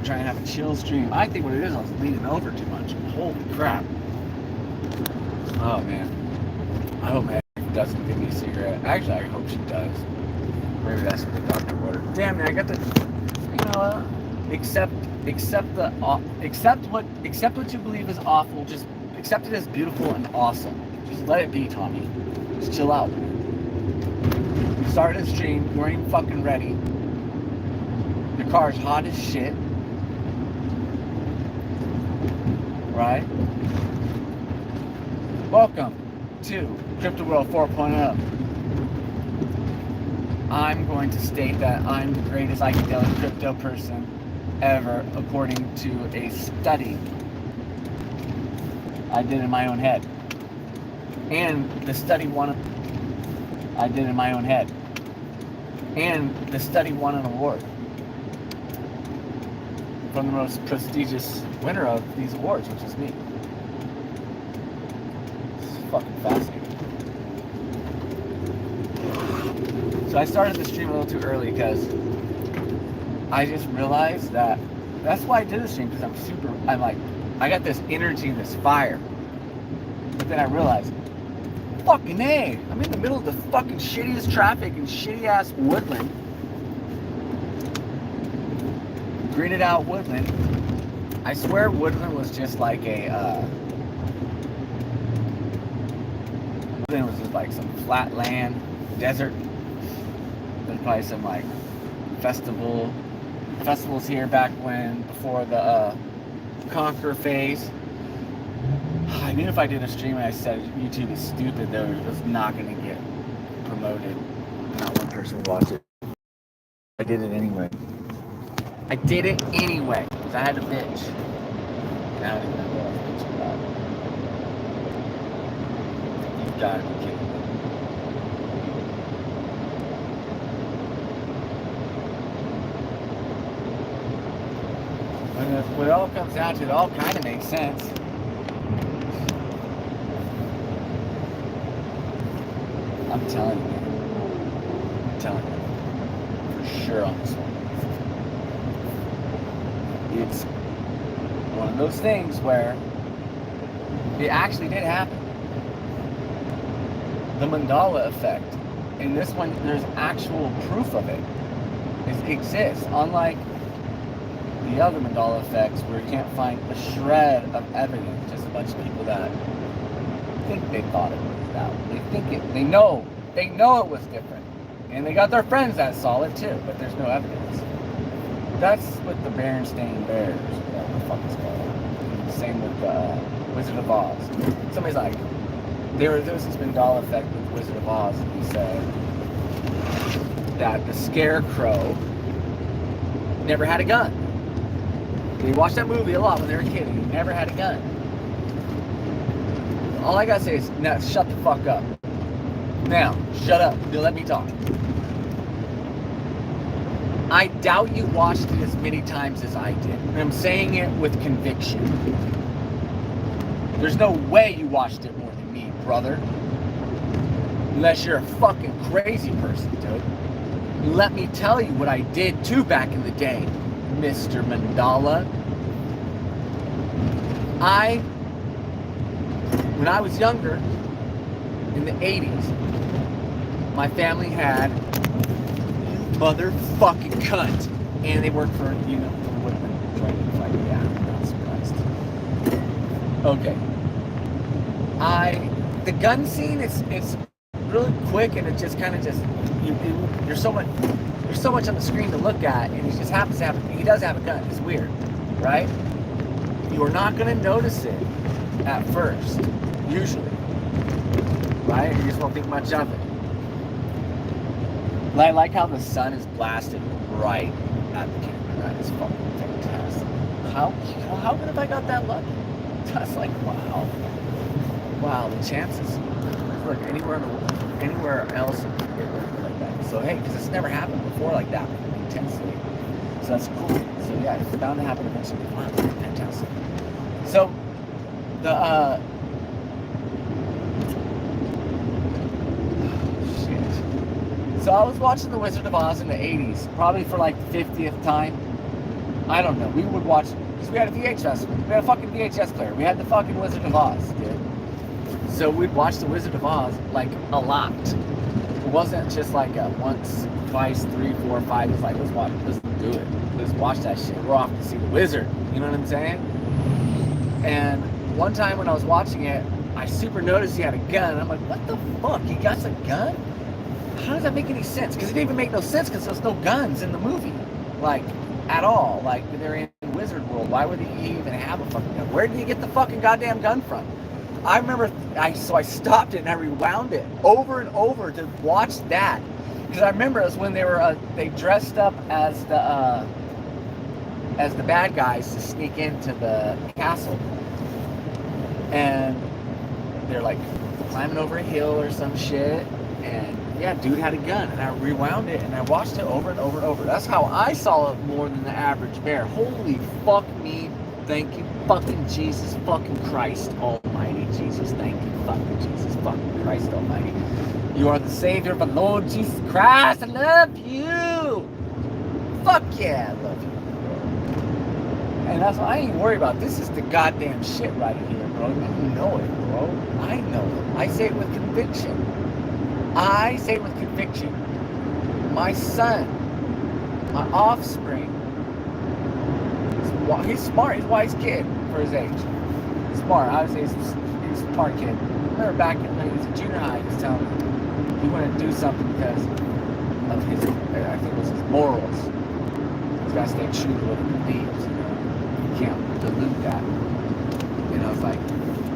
trying to have a chill stream. I think what it is, I was leaning over too much. Holy crap. Oh man. I hope Meg doesn't give me a cigarette. Actually, I hope she does. Maybe that's what the doctor ordered. Damn man, I got the, you know, accept what you believe is awful. Just accept it as beautiful and awesome. Just let it be, Tommy. Just chill out. Started a stream, you weren't even fucking ready. Your car's hot as shit. Right? Welcome to Crypto World 4.0. I'm going to state that I'm the greatest psychedelic crypto person ever, according to a study I did in my own head. And the study won. I did in my own head. And the study won an award from the most prestigious winner of these awards, which is me. It's fucking fascinating. So I started the stream a little too early because I just realized that that's why I did the stream, because I'm like, I got this energy, this fire. But then I realized, fucking A, I'm in the middle of the fucking shittiest traffic and shitty ass woodland. Gridded out woodland. I swear woodland was just like woodland was just like some flat land, desert. There's probably some like festivals here back when, before the Conquer phase. I knew if I did a stream and I said YouTube is stupid, though, it was not going to get promoted. Not one person would watch it. I did it anyway. I did it anyway, because I had to bitch. And I don't even know what I was bitching about. You've got to be kidding me. When it all comes down to it, all kind of makes sense. I'm telling you, man. I'm telling you. For sure on this one. It's one of those things where it actually did happen. The mandala effect. In this one, there's actual proof of it. It exists. Unlike the other mandala effects where you can't find a shred of evidence, just a bunch of people that think they thought it was that way. They know it was different. And they got their friends that saw it too, but there's no evidence. That's with the Berenstain Bears, whatever the fuck it's called. Same with the Wizard of Oz. Somebody's like, there was this mandala effect with Wizard of Oz, and he said that the Scarecrow never had a gun. They watched that movie a lot when they were a kid, and he never had a gun. All I gotta say is, now, shut the fuck up. Now, shut up. You let me talk. I doubt you watched it as many times as I did. And I'm saying it with conviction. There's no way you watched it more than me, brother. Unless you're a fucking crazy person, dude. Let me tell you what I did too back in the day, Mr. Mandala. When I was younger, in the 80s, my family had motherfucking cunt. And they worked for, for women. Like, yeah, I'm not surprised. Okay. The gun scene, it's really quick, and it just kind of you're so much on the screen to look at, and he just happens to he does have a gun. It's weird, right? You are not going to notice it at first, usually, right? You just won't think much of it. I like how the sun is blasted right at the camera. That is fucking fantastic. How good have I got that lucky? That's like, wow. Wow, the chances. Look, anywhere else it would be like that. So hey, because it's never happened before like that intensely. So that's cool. So yeah, it's bound to happen eventually. Wow, fantastic. So the So I was watching The Wizard of Oz in the 80s, probably for like the 50th time. I don't know. We would watch, because we had a VHS. We had a fucking VHS player. We had the fucking Wizard of Oz, dude. So we'd watch the Wizard of Oz, like, a lot. It wasn't just like a once, twice, 3, 4, 5. It's like, let's do it. Let's watch that shit. We're off to see the wizard. You know what I'm saying? And one time when I was watching it, I super noticed he had a gun. I'm like, what the fuck? He got a gun? How does that make any sense? Because it didn't even make no sense because there's no guns in the movie. Like, at all. Like, they're in Wizard World. Why would he even have a fucking gun? Where did he get the fucking goddamn gun from? I remember, so I stopped it and I rewound it over and over to watch that. Because I remember it was when they dressed up as the bad guys to sneak into the castle. And they're like climbing over a hill or some shit. And yeah, dude had a gun. And I rewound it and I watched it over and over and over. That's how I saw it more than the average bear. Holy fuck me. Thank you, fucking Jesus, fucking Christ Almighty. Jesus, thank you, fucking Jesus, fucking Christ Almighty. You are the Savior of the Lord Jesus Christ. I love you. Fuck yeah, I love you. And that's what I ain't worried about. This is the goddamn shit right here, bro. You know it, bro. I know it. I say it with conviction. I say it with conviction. My son, my offspring, he's smart. He's a wise kid for his age. He's smart. I would say he's a smart kid. I remember back when he was in junior high, he was telling me he wanted to do something because of his, I think it was his morals. He's got to stay true to what he believes, you know. You can't dilute that. And I was like,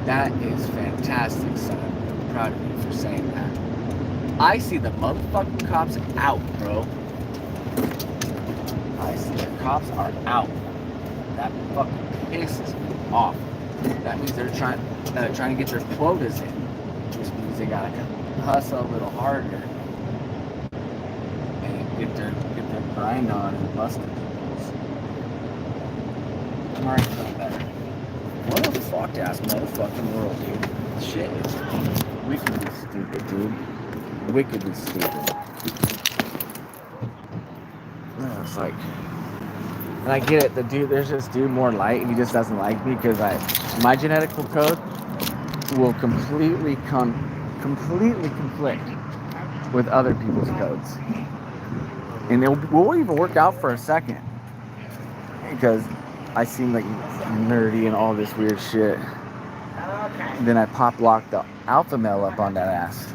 that is fantastic, son. I'm proud of you for saying that. I see the motherfucking cops out, bro. I see the cops are out. That fucking pisses me off. That means they're trying to get their quotas in, which means they gotta hustle a little harder and get their grind on and busting people's. I'm already feeling better. What a fucked ass motherfucking world, dude. Shit is wickedly stupid, dude. Wickedly stupid. Yeah, it's like. And I get it, there's this dude more light, he just doesn't like me because my genetical code will completely conflict with other people's codes. And it will even work out for a second because I seem like nerdy and all this weird shit. And then I pop lock the alpha male up on that ass.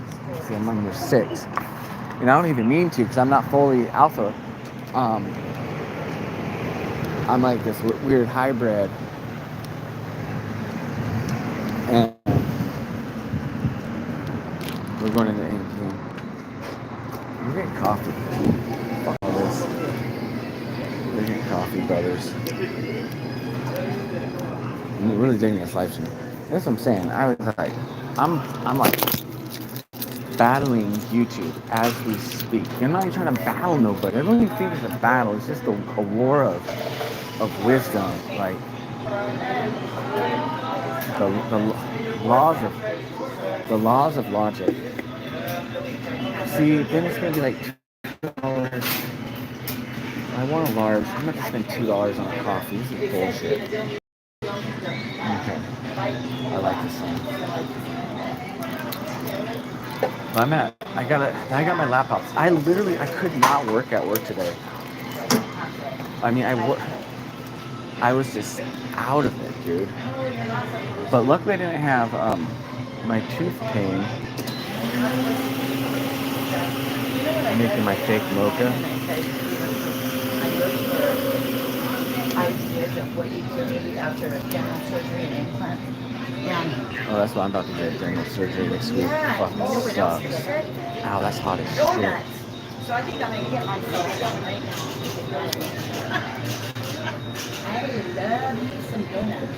See, I'm number 6. And I don't even mean to because I'm not fully alpha. I'm like this weird hybrid. And we're going into AMP. We're getting coffee. Fuck all this. We're getting coffee, brothers. I'm really digging this live stream. That's what I'm saying. I was like, I'm like battling YouTube as we speak. I'm not even trying to battle nobody. I don't even think it's a battle. It's just a war of wisdom, like the laws of logic. See, then it's gonna be like $2. I want a large. I'm gonna spend $2 on a coffee. This is bullshit. Okay, I like this song. But I got my laptop. I could not work at work today. I mean, I was just out of it, dude. But luckily I didn't have my tooth pain. I'm making my fake mocha. Oh, that's what I'm about to get during the surgery next week. Fucking sucks. Ow, that's hot as shit. So I think I'm gonna get myself done right now. I would love some donuts.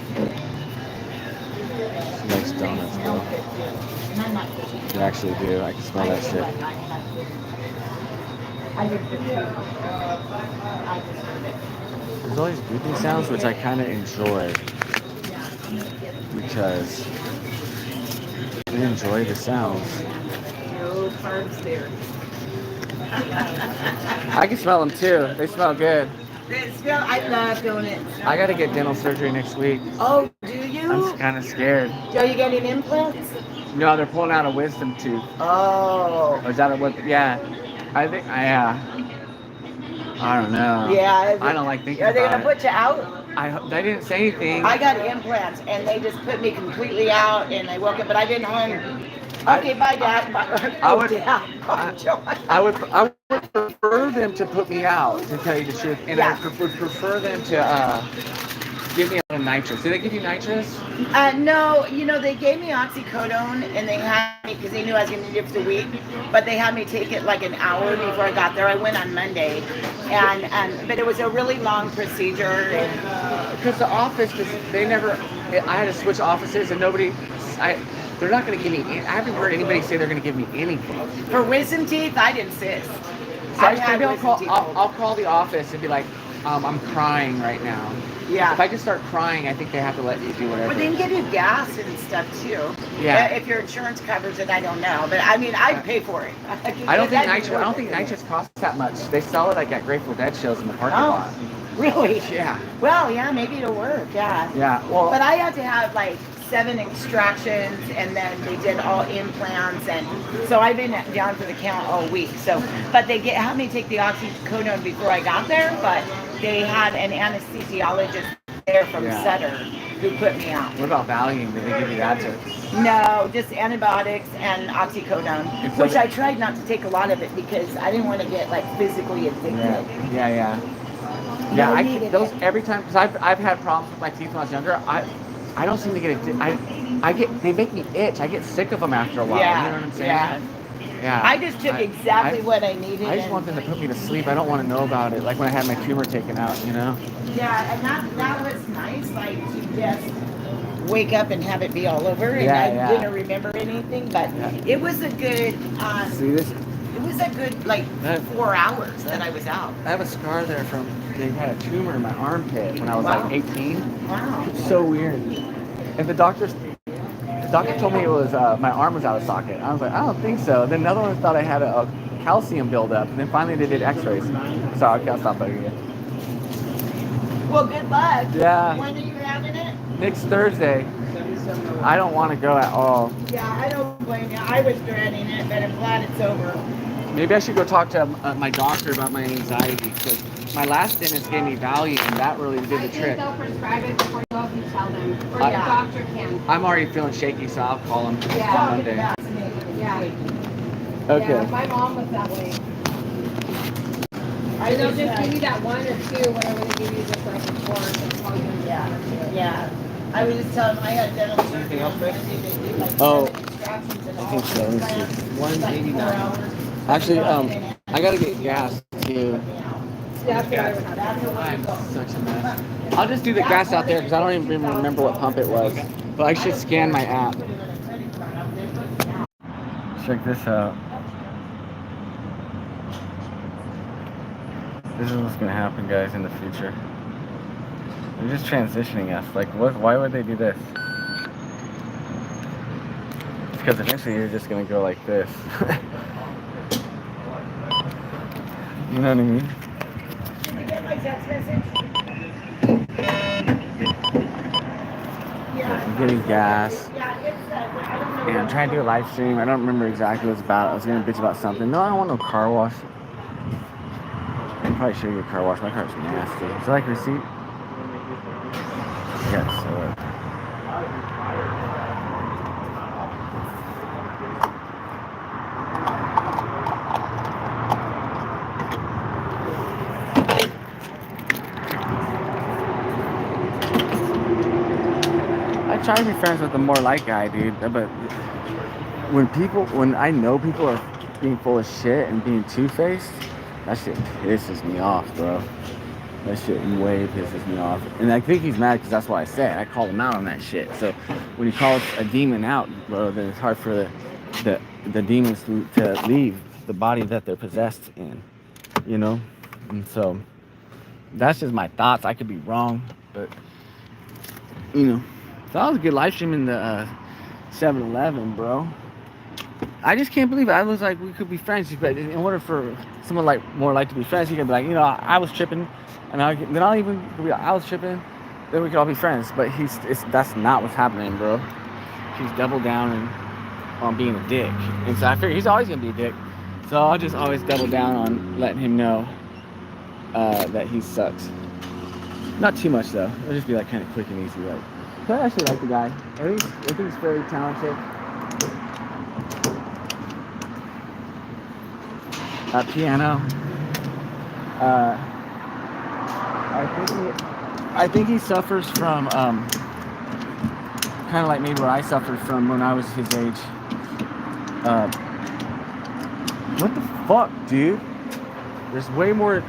She likes donuts, though. You actually do. I can smell that shit. There's always beeping sounds, which I kind of enjoy. Because I enjoy the sounds. No carbs there. I can smell them too. They smell good. I love donuts. I gotta get dental surgery next week. Oh, do you? I'm kind of scared. Are you getting implants? No, they're pulling out a wisdom tooth. Oh. Or is that what? Yeah. I think. I don't know. Yeah. I don't like thinking Are they about gonna it. put you out? They didn't say anything. I got implants, and they just put me completely out, and I woke up, but I didn't harm. Okay, bye, Dad. I would. Dad. I would prefer them to put me out, to tell you the truth, and Yeah. I would prefer them to give me a little nitrous. Do they give you nitrous? No, they gave me oxycodone, and they had me because they knew I was going to need it for the week. But they had me take it like an hour before I got there. I went on Monday, but it was a really long procedure. Because the office, they never. I had to switch offices, and nobody. They're not going to give me. I haven't heard anybody say they're going to give me anything. For wisdom teeth, I'd insist. So maybe I'll call the office and be like, I'm crying right now. Yeah. If I just start crying, I think they have to let you do whatever. But they can give you gas and stuff too. Yeah. If your insurance covers it, I don't know. But I mean, I'd pay for it. I don't think nitrous costs that much. They sell it like at Grateful Dead shows in the parking lot. Really? Yeah. Well, yeah, maybe it'll work. Yeah. Yeah. Well. But I had to have like 7 extractions, and then they did all implants, and so I've been down for the count all week. So, but they had me take the oxycodone before I got there, but they had an anesthesiologist there from Sutter who put me out. What about Valium? Did they give you that too? No, just antibiotics and oxycodone, which I tried not to take a lot of it because I didn't want to get like physically addicted. Yeah, I get those every time because I've had problems with my teeth when I was younger. I don't seem to get addicted. They make me itch. I get sick of them after a while. Yeah, you know what I'm saying? Yeah. I just took exactly what I needed. I just want them to put me to sleep. I don't want to know about it. Like when I had my tumor taken out, Yeah, and that was nice. Like to just wake up and have it be all over, and I didn't remember anything. But it was a good. See this? It was a good 4 hours that I was out. I have a scar there from they had a tumor in my armpit when I was like 18. Wow. It's so weird. And the doctor told me it was my arm was out of socket. I was like, I don't think so. Then another one thought I had a calcium buildup. And then finally they did X-rays. Sorry, I can't stop bugging you. Well, good luck. Yeah. When are you having it? Next Thursday. I don't want to go at all. Yeah, I don't blame you. I was dreading it, but I'm glad it's over. Maybe I should go talk to my doctor about my anxiety because my last dentist gave me Valium and that really did the trick. They'll prescribe it before you go if you tell them, or the doctor can. I'm already feeling shaky, so I'll call him on Monday. Yeah. Okay. Yeah, my mom was that way. They'll just give you that 1 or 2, whatever they give you, just like a course. Yeah. I was just telling them I had dental surgery. Oh, I think so. Let me see. 189. Actually, I gotta get gas too. I'm such a mess. I'll just do the gas out there because I don't even remember what pump it was. But I should scan my app. Check this out. This is what's gonna happen, guys, in the future. They're just transitioning us. Like, what? Why would they do this? It's because eventually you're just gonna go like this. You know what I mean? Did you get my text message? I'm getting gas. And I'm trying to do a live stream. I don't remember exactly what it's about. I was gonna bitch about something. No, I don't want no car wash. I'll probably show you a car wash. My car's nasty. Is that like a receipt? Yes, sir. I try to be friends with the more like guy, dude. But when I know people are being full of shit and being two-faced, that shit pisses me off, bro. That shit way pisses me off. And I think he's mad because that's what I said. I called him out on that shit. So when he calls a demon out, bro, then it's hard for the demons to leave the body that they're possessed in, you know? And so that's just my thoughts. I could be wrong, but, you know. So that was a good live stream in the 7-Eleven, bro. I just can't believe it. I was like, we could be friends, but in order for someone more like to be friends, you can be like, I was tripping. And then I'll even be out shipping. Then we could all be friends. But that's not what's happening, bro. He's doubled down on being a dick. And so I figure he's always gonna be a dick. So I'll just always double down on letting him know that he sucks. Not too much though. It'll just be like kind of quick and easy. Like, I actually like the guy. I think he's very talented. At piano. I think he suffers from kind of like maybe what I suffered from when I was his age. What the fuck, dude? There's way more. You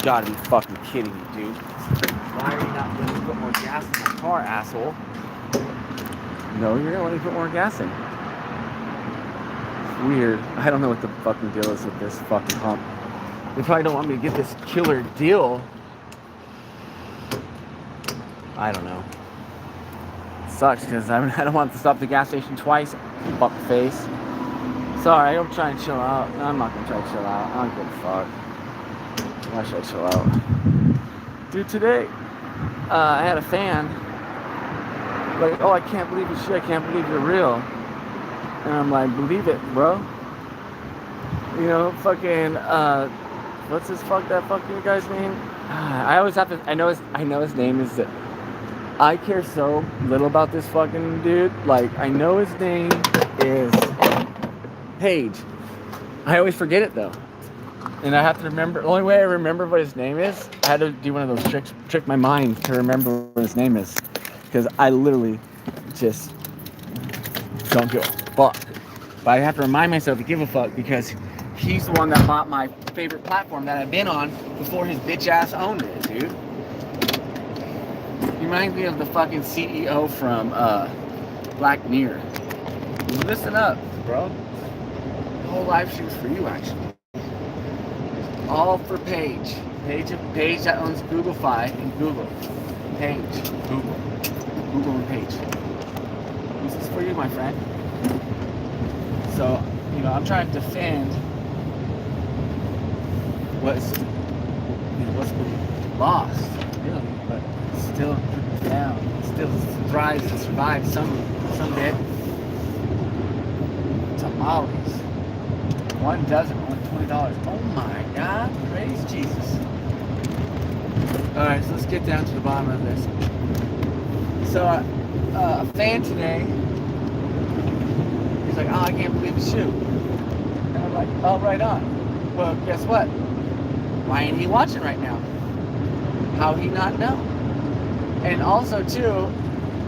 gotta be fucking kidding me, dude. Why are you not letting me put more gas in my car, asshole? No, you're gonna let me put more gas in. Weird. I don't know what the fucking deal is with this fucking pump. They probably don't want me to get this killer deal. I don't know. It sucks because I don't want to stop at the gas station twice. Fuck face. Sorry, I'm trying to chill out. I'm not gonna try to chill out. I don't give a fuck. Why should I chill out? Dude, today I had a fan. Like, oh, I can't believe your shit. I can't believe you're real. And I'm like, believe it, bro. You know, fucking, what's that fucking guy's name? I always have to, I know his name is, I care so little about this fucking dude. Like, I know his name is Paige. I always forget it though. And I have to remember, the only way I remember what his name is, I had to do one of those tricks, trick my mind to remember what his name is. Because I literally just don't give a fuck. But I have to remind myself to give a fuck because he's the one that bought my favorite platform that I've been on before his bitch ass owned it, dude. He reminds me of the fucking CEO from Black Mirror. Listen up, bro. The whole live shoot's for you, actually. All for Paige. Paige that owns Googlefy and Google. Paige. Google and Paige. This is for you, my friend. So, you know, I'm trying to defend what's been lost, really, but still down, still thrives and survives some bit. Tamales. One dozen, only $20. Oh my God, praise Jesus. Alright, so let's get down to the bottom of this. So, a fan today, he's like, oh, I can't believe the shoot. And I'm like, oh, right on. Well, guess what? Why ain't he watching right now? How he not know? And also, too,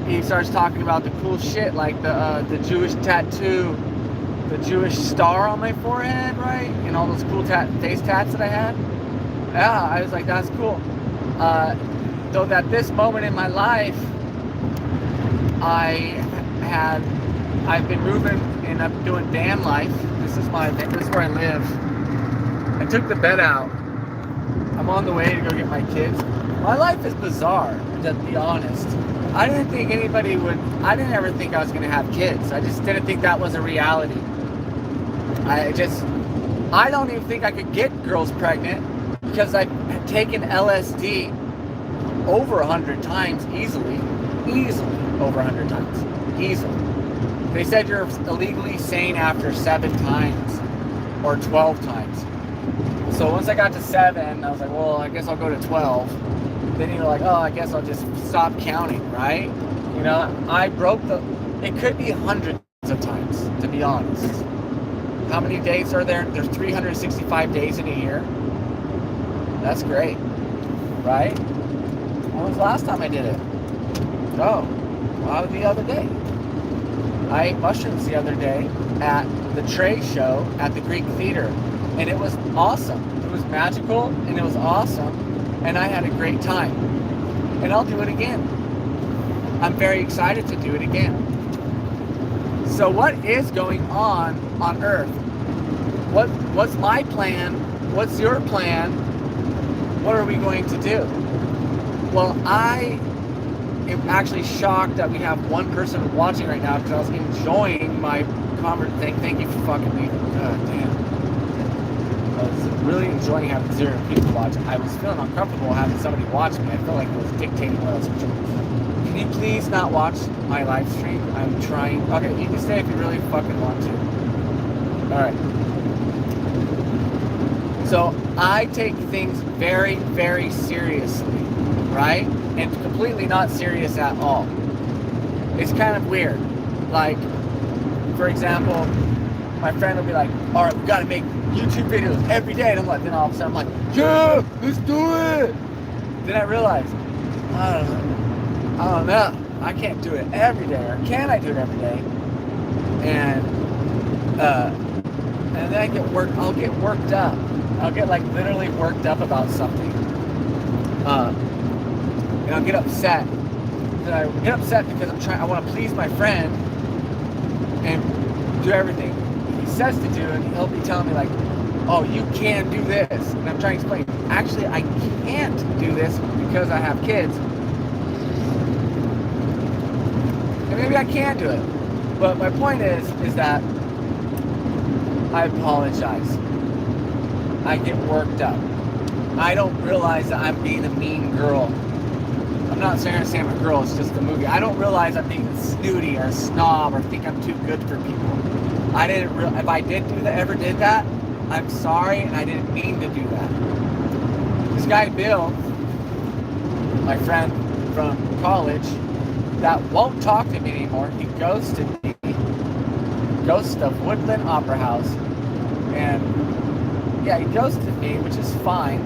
he starts talking about the cool shit, like the Jewish tattoo, the Jewish star on my forehead, right? And all those cool face tats that I had. Yeah, I was like, that's cool. Though at this moment in my life, I've been moving and I'm doing van life. This is where I live. I took the bed out. I'm on the way to go get my kids. My life is bizarre, to be honest. I didn't ever think I was gonna have kids. I just didn't think that was a reality. I don't even think I could get girls pregnant because I've taken LSD over 100 times easily over 100 times, easily. They said you're illegally sane after 7 times or 12 times. So once I got to 7, I was like, well, I guess I'll go to 12. Then you're like, oh, I guess I'll just stop counting, right? You know, it could be hundreds of times, to be honest. How many days are there? There's 365 days in a year. That's great, right? When was the last time I did it? Oh, well, the other day. I ate mushrooms the other day at the Trey show at the Greek Theater, and it was awesome. It was magical, and it was awesome, and I had a great time. And I'll do it again. I'm very excited to do it again. So what is going on Earth? What's my plan? What's your plan? What are we going to do? Well, I am actually shocked that we have one person watching right now because I was enjoying my conversation. Thank you for fucking leaving. God damn. was really enjoying having 0 people watch. I was feeling uncomfortable having somebody watch me. I felt like it was dictating what I was doing. Can you please not watch my live stream? I'm trying. Okay, you can stay if you really fucking want to. Alright. So I take things very, very seriously, right? And completely not serious at all. It's kind of weird. Like, for example, my friend will be like, all right, we gotta make YouTube videos every day. And I'm like, then all of a sudden I'm like, yeah, let's do it. Then I realize, I don't know. I can't do it every day. Or can I do it every day? And then I'll get worked up. I'll get like literally worked up about something. And I'll get upset. Then I get upset because I want to please my friend and do everything he says to do, and he'll be telling me like, oh, you can do this. And I'm trying to explain, actually I can't do this because I have kids. And maybe I can do it. But my point is that I apologize. I get worked up. I don't realize that I'm being a mean girl. I'm not saying I'm a girl, it's just a movie. I don't realize I'm being snooty or a snob or think I'm too good for people. If I ever did that, I'm sorry, and I didn't mean to do that. This guy Bill, my friend from college, that won't talk to me anymore. He ghosted me. Ghost of Woodland Opera House. And yeah, he ghosted me, which is fine.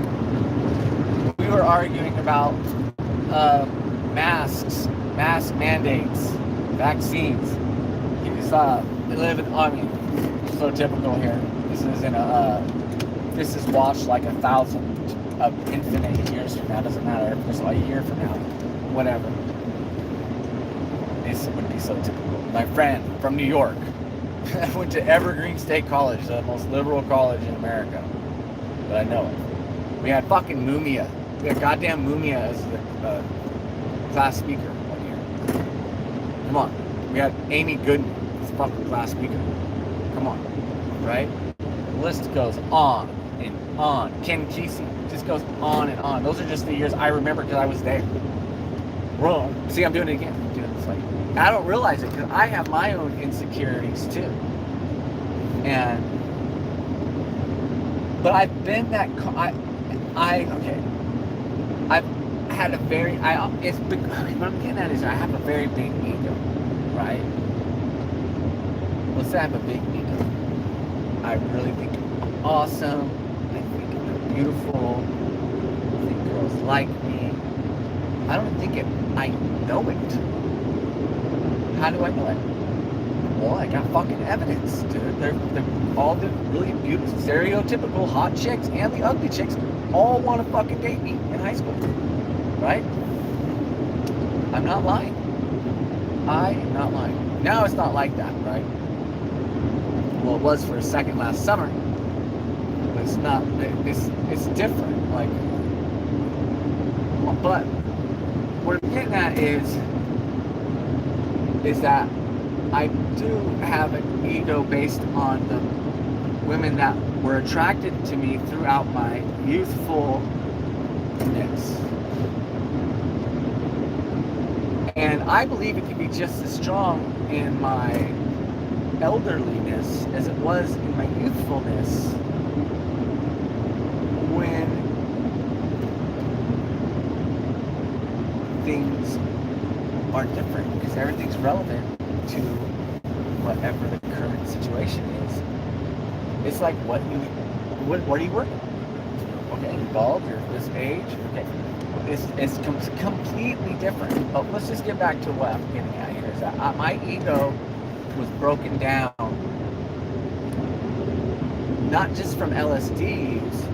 We were arguing about masks, mask mandates, vaccines. He was living on me. So typical here. This is watched like 1,000 of infinite years from now. Doesn't matter if it's a year from now, whatever. This would be so typical. My friend from New York went to Evergreen State College, the most liberal college in America that I know of. We had fucking Mumia. We had goddamn Mumia as the class speaker one year. Come on. We had Amy Gooden as fucking class speaker. Come on. Right? The list goes on and on. Ken Kesey. Just goes on and on. Those are just the years I remember because I was there. Wrong. See, I'm doing it again. I'm doing this like, I don't realize it because I have my own insecurities too. But I've been that, okay. I've had a very, what I'm getting at is I have a very big ego, right? Let's say I have a big ego. I really think I'm awesome. I think I'm beautiful. I think girls like me. I don't think I know it. How do I know it? Well, I got fucking evidence, dude. They're all the really beautiful, stereotypical hot chicks and the ugly chicks all want to fucking date me in high school, right? I'm not lying. I am not lying. Now it's not like that, right? Well, it was for a second last summer, but it's not. It's different. Like, but what I'm getting at is that I do have an ego based on the women that were attracted to me throughout my youthfulness. And I believe it can be just as strong in my elderliness as it was in my youthfulness when things are different, because everything's relevant to whatever the current situation is. It's like what are you working on? Okay, you're bald, you're this age, okay. It's completely different. But let's just get back to what I'm getting at here, is that my ego was broken down not just from LSDs,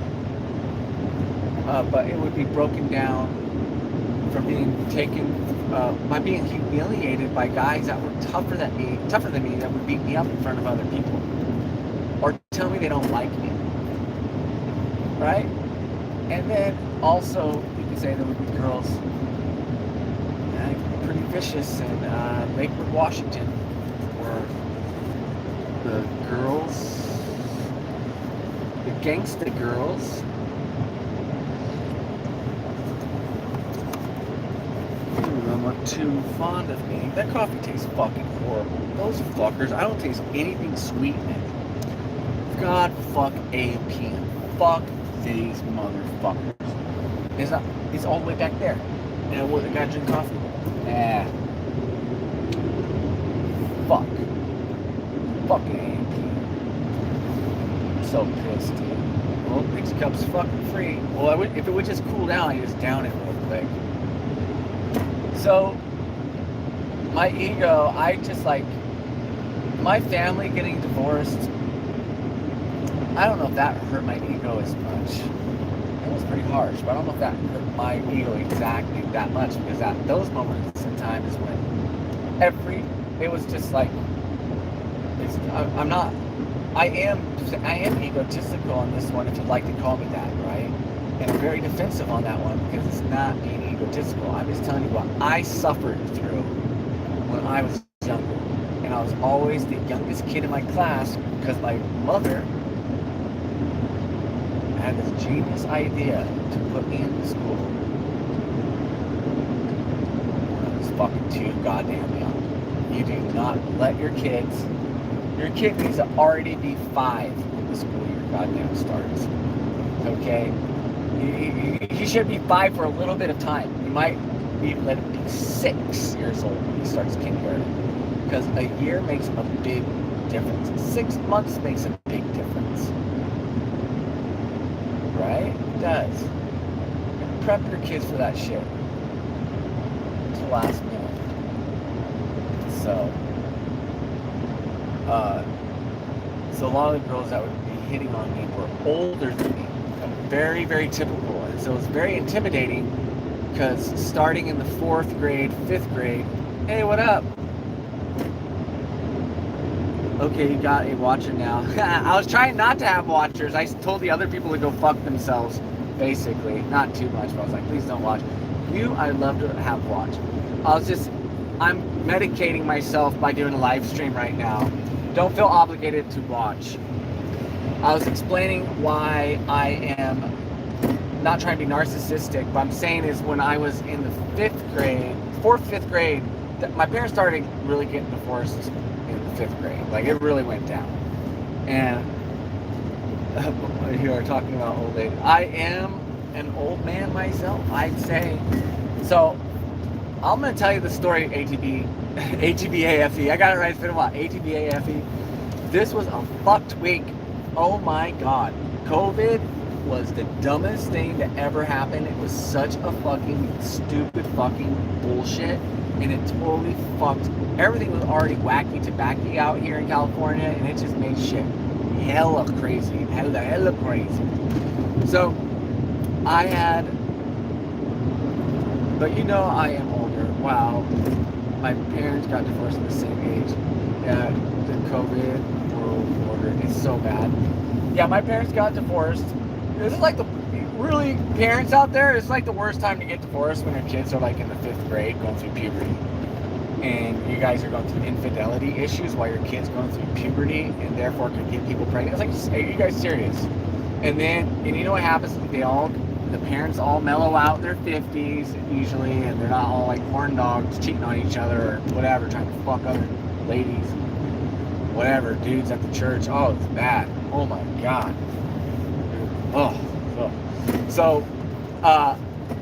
but it would be broken down from being by being humiliated by guys that were tougher than me, that would beat me up in front of other people, or tell me they don't like me, right? And then also, you could say there would be girls, pretty vicious in Lakewood, Washington, where the girls, gangsta girls. I'm not too fond of me. That coffee tastes fucking horrible. Those fuckers, I don't taste anything sweet in it. God fuck A&P. Fuck these motherfuckers. It's all the way back there. And what, the guy drink coffee? Nah. Fuck. Fucking A&P. So pissed, dude. Well, Dixie Cup's fucking free. Well, if it would just cool down, I just down it real quick. So, my ego, I just like, my family getting divorced, I don't know if that hurt my ego as much. It was pretty harsh, but I don't know if that hurt my ego exactly that much, because those moments in time is when it was just like, I am egotistical on this one, if you'd like to call me that, right? And I'm very defensive on that one, because it's not being egotistical. I'm just telling you what I suffered through when I was younger. And I was always the youngest kid in my class, because my mother had this genius idea to put me into school when I was fucking too goddamn young. You do not let your kid needs to already be 5 when the school year goddamn starts. Okay? He should be 5 for a little bit of time. You might even let him be 6 years old when he starts kindergarten. Because a year makes a big difference. 6 months makes a big difference. Right? It does. And prep your kids for that shit. To the last minute. So a lot of the girls that would be hitting on me were older than me. Very, very typical. And so it's very intimidating, because starting in the 4th grade, 5th grade, hey, what up? Okay, you got a watcher now. I was trying not to have watchers. I told the other people to go fuck themselves, basically. Not too much, but I was like, please don't watch. You, I'd love to have watch. I'm medicating myself by doing a live stream right now. Don't feel obligated to watch. I was explaining why I am not trying to be narcissistic, but I'm saying is when I was in the 4th, 5th grade, my parents started really getting divorced in the 5th grade. Like, it really went down. And you are talking about old age. I am an old man myself, I'd say. So, I'm going to tell you the story of ATBAFE. I got it right, it's been a while. ATBAFE. This was a fucked week. Oh my God. COVID was the dumbest thing that ever happened. It was such a fucking stupid fucking bullshit. And it totally fucked. Everything was already wacky tobacco out here in California. And it just made shit hella crazy. Hella crazy. So, but you know I am older. Wow. My parents got divorced at the same age. Yeah, the COVID world order is so bad. Yeah, my parents got divorced. This is like really, parents out there, it's like the worst time to get divorced when your kids are like in the 5th grade going through puberty. And you guys are going through infidelity issues while your kid's going through puberty and therefore can get people pregnant. It's like, are you guys serious? And you know what happens? The parents all mellow out in their 50s usually, and they're not all like horn dogs cheating on each other or whatever, trying to fuck other ladies, whatever, dudes at the church. Oh, it's bad. Oh my God. Oh. So,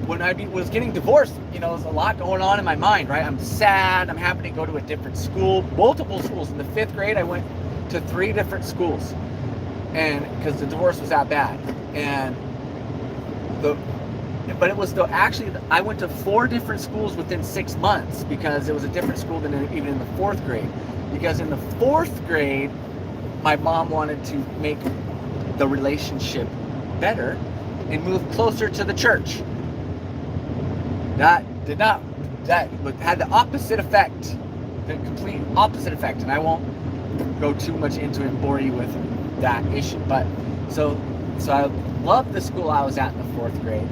when I was getting divorced, there's a lot going on in my mind, right? I'm sad. I'm happy to go to a different school, multiple schools. In the 5th grade, I went to 3 different schools, and because the divorce was that bad, I went to 4 different schools within 6 months, because it was a different school than even in the 4th grade. Because in the 4th grade, my mom wanted to make the relationship better and move closer to the church. That had the opposite effect, the complete opposite effect. And I won't go too much into it and bore you with that issue. But so I loved the school I was at in the 4th grade,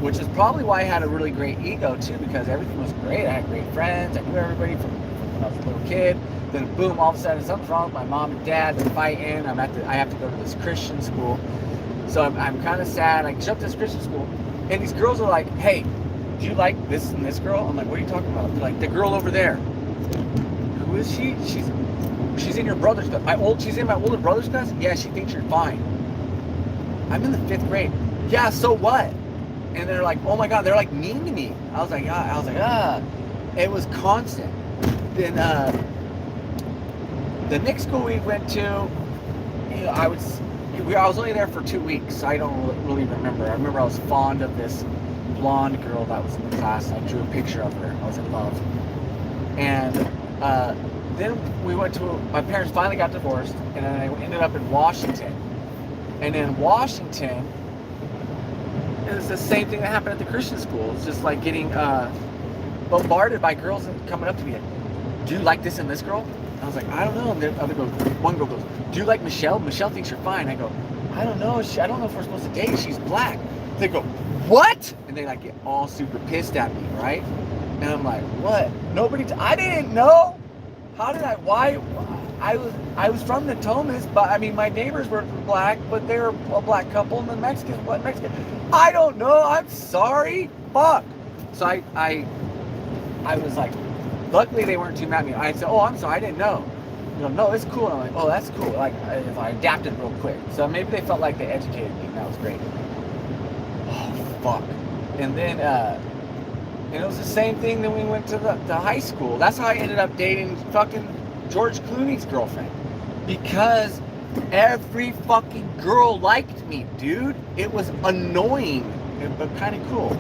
which is probably why I had a really great ego too, because everything was great. I had great friends. I knew everybody from when I was a little kid. Then boom, all of a sudden something's wrong with my mom and dad. They're fighting. I have to go to this Christian school. So I'm kind of sad. I show up to this Christian school, and these girls are like, "Hey, do you like this and this girl?" I'm like, "What are you talking about?" They're like, "The girl over there." Who is she? She's in your brother's class. She's in my older brother's class? Yeah, she thinks you're fine. I'm in the 5th grade. Yeah, so what? And they're like, oh my God, they're like mean to me. I was like, ah. It was constant. Then the next school we went to, I was only there for 2 weeks, so I don't really remember. I remember I was fond of this blonde girl that was in the class. I drew a picture of her. I was in love. And then my parents finally got divorced, and then I ended up in Washington. And in Washington, it was the same thing that happened at the Christian school. It's just like getting bombarded by girls and coming up to me, "Do you like this and this girl?" I was like, "I don't know." And then one girl goes, "Do you like Michelle? Michelle thinks you're fine." I go, "I don't know. I don't know if we're supposed to date. She's black." They go, "What?" And they like get all super pissed at me, right? And I'm like, "What? I didn't know. How did I? Why? I was from Natomas, but I mean, my neighbors were black, but they were a black couple, and the Mexicans, what Mexican? I don't know. I'm sorry. Fuck." So I was like, luckily they weren't too mad at me. I said, "Oh, I'm sorry. I didn't know." "No, it's cool." And I'm like, "Oh, that's cool." Like I adapted real quick. So maybe they felt like they educated me. And that was great. Oh fuck. And then and it was the same thing. Then we went to the high school. That's how I ended up dating fucking George Clooney's girlfriend, because every fucking girl liked me, dude. It was annoying, but kind of cool.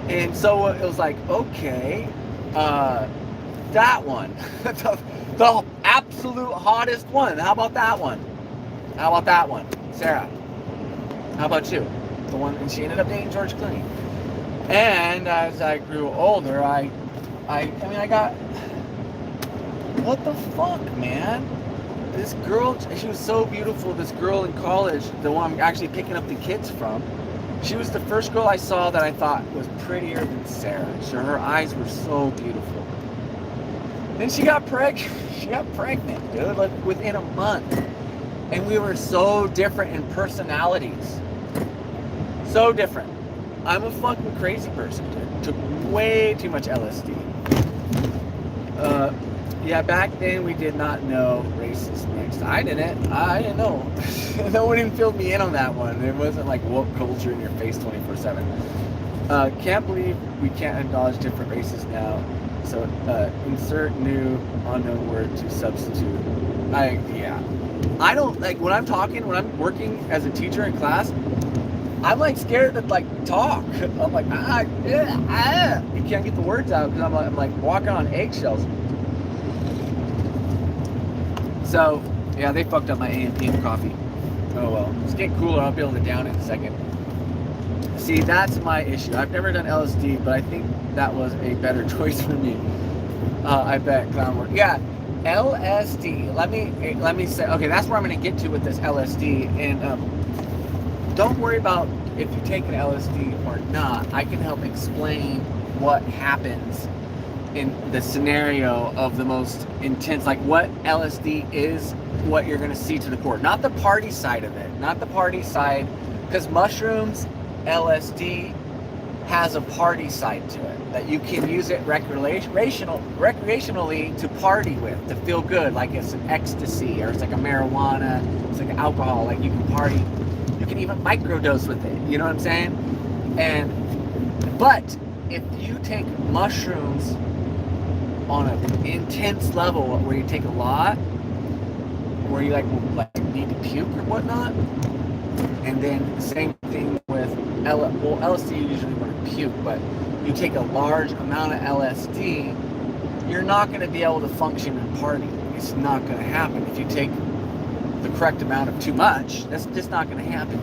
And so it was like, okay, that one, the absolute hottest one. How about that one? Sarah? How about you? The one, and she ended up dating George Clooney. And as I grew older, I got, what the fuck, man? This girl, she was so beautiful. This girl in college, the one I'm actually picking up the kids from, she was the first girl I saw that I thought was prettier than Sarah. So her eyes were so beautiful. Then she got pregnant. She got pregnant, dude, like within a month. And we were so different in personalities. So different. I'm a fucking crazy person, dude. Took way too much LSD. Yeah, back then we did not know racist mixed. I didn't know. No one even filled me in on that one. It wasn't like woke culture in your face 24/7. Can't believe we can't acknowledge different races now. So insert new unknown word to substitute. I don't like when I'm working as a teacher in class. I'm like scared to like talk. I'm like you can't get the words out because I'm like walking on eggshells. So yeah, they fucked up my AM/PM coffee. Oh well, it's getting cooler. I'll be able to down it in a second. See, that's my issue. I've never done LSD, but I think that was a better choice for me. I bet clown work. Yeah, LSD. Let me say. Okay, that's where I'm going to get to with this LSD. And don't worry about if you take an LSD or not. I can help explain what happens in the scenario of the most intense, like what LSD is, what you're going to see to the core. Not the party side of it. Not the party side, because mushrooms, LSD has a party side to it, that you can use it recreationally to party with, to feel good, like it's an ecstasy, or it's like a marijuana, it's like alcohol, like you can party. You can even microdose with it, you know what I'm saying? But if you take mushrooms on an intense level where you take a lot, where you like need to puke or whatnot, and then same thing with LSD, you usually want to puke, but you take a large amount of LSD, you're not going to be able to function and party. It's not going to happen. If you take the correct amount of too much, that's just not going to happen.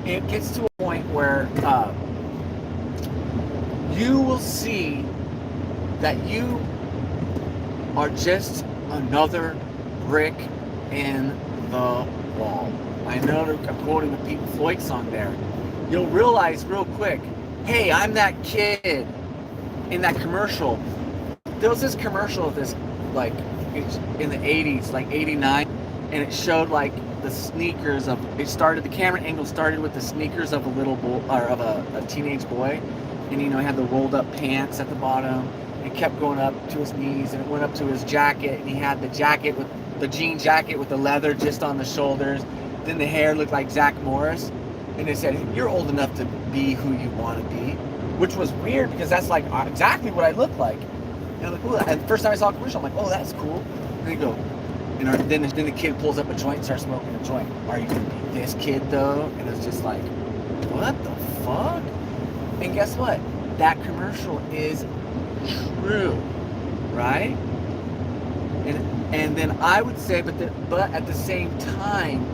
It gets to a point where you will see that you are just another brick in the wall. I know I'm quoting the Pink Floyd song there. You'll realize real quick, hey, I'm that kid in that commercial, there was this commercial of this, like, it's in the 80s, like 89, and it showed like the sneakers of, the camera angle started with the sneakers of a little boy, or of a teenage boy, and you know, he had the rolled up pants at the bottom, and it kept going up to his knees, and it went up to his jacket, and he had the jacket with the jean jacket with the leather just on the shoulders, then the hair looked like Zach Morris, and they said, you're old enough to be who you want to be, which was weird because that's like exactly what I look like. And I'm like, ooh, and the first time I saw a commercial, I'm like, oh, that's cool. And they go, you know, then the kid pulls up a joint and starts smoking a joint. Are you gonna be this kid though? And it's just like, what the fuck? And guess what? That commercial is true, right? And then I would say, but at the same time,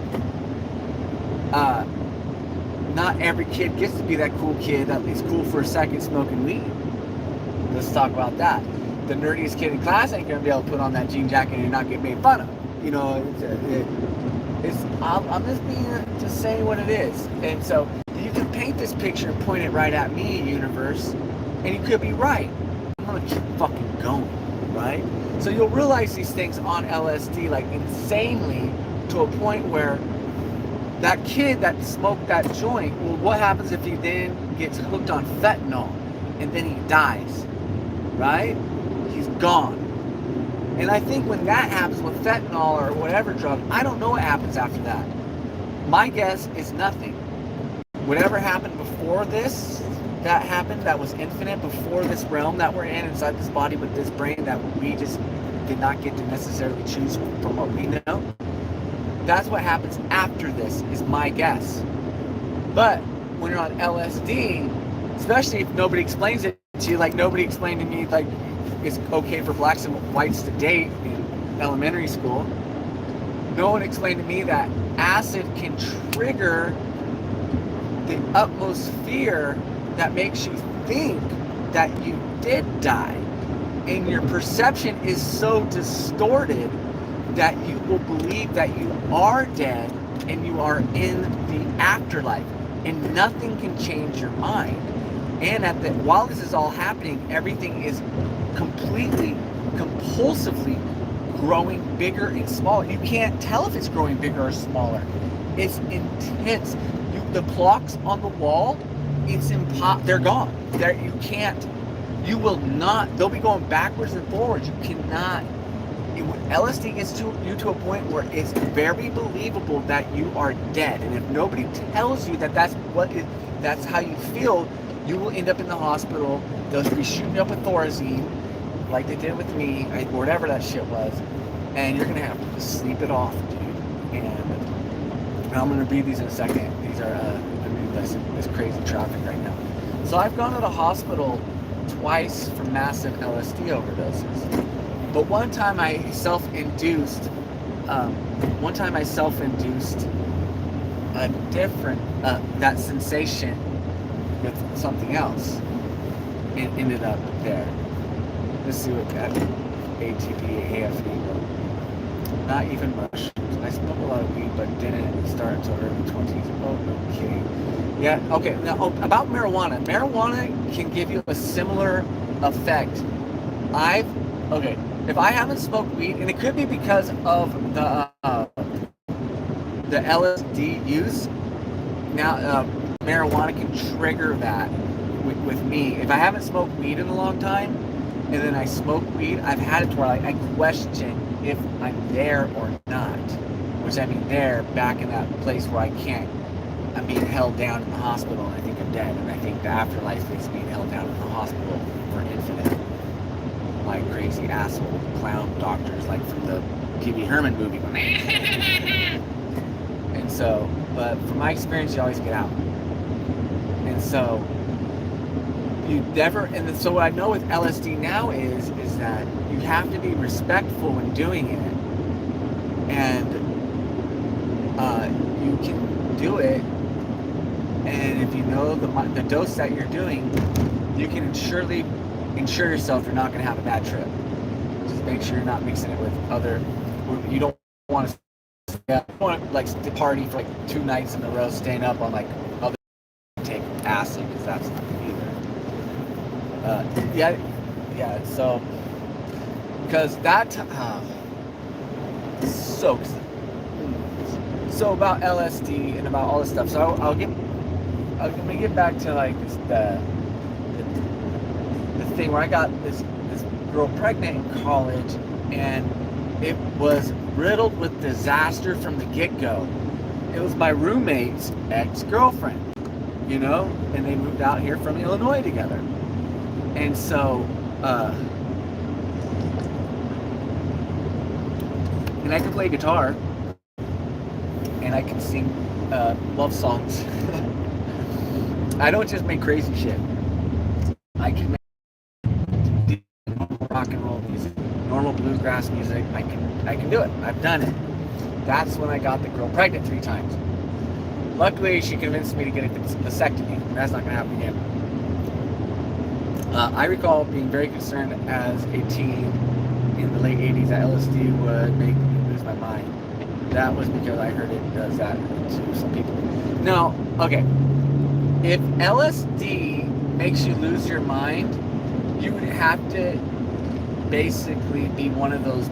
not every kid gets to be that cool kid that is cool for a second smoking weed. Let's talk about that. The nerdiest kid in class ain't gonna be able to put on that jean jacket and not get made fun of. You know, I'm just saying what it is. And so you can paint this picture and point it right at me, universe, and you could be right. I'm gonna keep fucking going, right? So you'll realize these things on LSD like insanely, to a point where that kid that smoked that joint, well, what happens if he then gets hooked on fentanyl and then he dies, right? He's gone. And I think when that happens with fentanyl or whatever drug, I don't know what happens after that. My guess is nothing. Whatever happened before this, that happened, that was infinite, before this realm that we're in, inside this body with this brain that we just did not get to necessarily choose from what we know. That's what happens after this, is my guess. But when you're on LSD, especially if nobody explains it to you, like nobody explained to me, like, it's okay for blacks and whites to date in elementary school. No one explained to me that acid can trigger the utmost fear that makes you think that you did die. And your perception is so distorted that you will believe that you are dead and you are in the afterlife, and nothing can change your mind. And while this is all happening, everything is completely, compulsively growing bigger and smaller. You can't tell if it's growing bigger or smaller. It's intense. The clocks on the wall, they're gone. You will not, they'll be going backwards and forwards. You cannot, LSD gets you to a point where it's very believable that you are dead. And if nobody tells you that that's how you feel, you will end up in the hospital. They'll be shooting you up with Thorazine, like they did with me, or whatever that shit was. And you're gonna have to sleep it off, dude. And I'm gonna read these in a second. These are, this crazy traffic right now. So I've gone to the hospital twice for massive LSD overdoses. But one time I self-induced a different, that sensation with something else. It ended up there. Let's see what that ATP, AFE, not even mushrooms. I smoked a lot of weed, but didn't start until early 20s. Oh, no kidding. Yeah, okay, now about marijuana. Marijuana can give you a similar effect. If I haven't smoked weed, and it could be because of the LSD use, now marijuana can trigger that with me. If I haven't smoked weed in a long time, and then I smoke weed, I've had it to where I question if I'm there or not. Which I mean there, back in that place where I'm being held down in the hospital and I think I'm dead, and I think the afterlife is being held down in the hospital for infinite. Like crazy asshole clown doctors like from the Pee Wee Herman movie. And so, but from my experience, you always get out. And so so what I know with LSD now is that you have to be respectful when doing it, and you can do it, and if you know the dose that you're doing, you can ensure yourself you're not going to have a bad trip. Just make sure you're not mixing it with other. You don't want to party for like 2 nights in a row, staying up on like other take acid, because that's not good either. Yeah, yeah. So, because that, so, so about LSD and about all this stuff. So I'll get, let me get back to like the thing where I got this girl pregnant in college, and it was riddled with disaster from the get-go. It was my roommate's ex-girlfriend, you know, and they moved out here from Illinois together. And so, and I can play guitar, and I can sing love songs. I don't just make crazy shit. I can make rock and roll music, normal bluegrass music. I can do it. I've done it. That's when I got the girl pregnant 3 times. Luckily, she convinced me to get a vasectomy. That's not going to happen again. I recall being very concerned as a teen in the late 80s that LSD would make me lose my mind. That was because I heard it does that to some people. Now, okay, if LSD makes you lose your mind, you would have to basically be one of those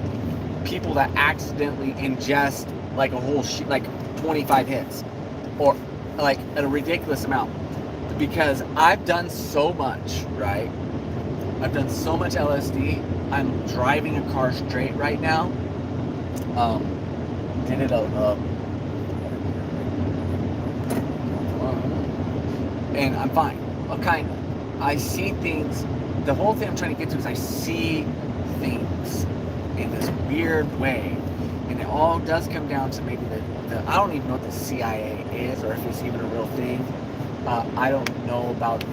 people that accidentally ingest like a whole like 25 hits, or like a ridiculous amount. Because I've done so much, right? I've done so much LSD. I'm driving a car straight right now. Did it and I'm fine. Kind of. I see things. The whole thing I'm trying to get to is I see things in this weird way, and it all does come down to maybe the I don't even know what the CIA is, or if it's even a real thing. I don't know about.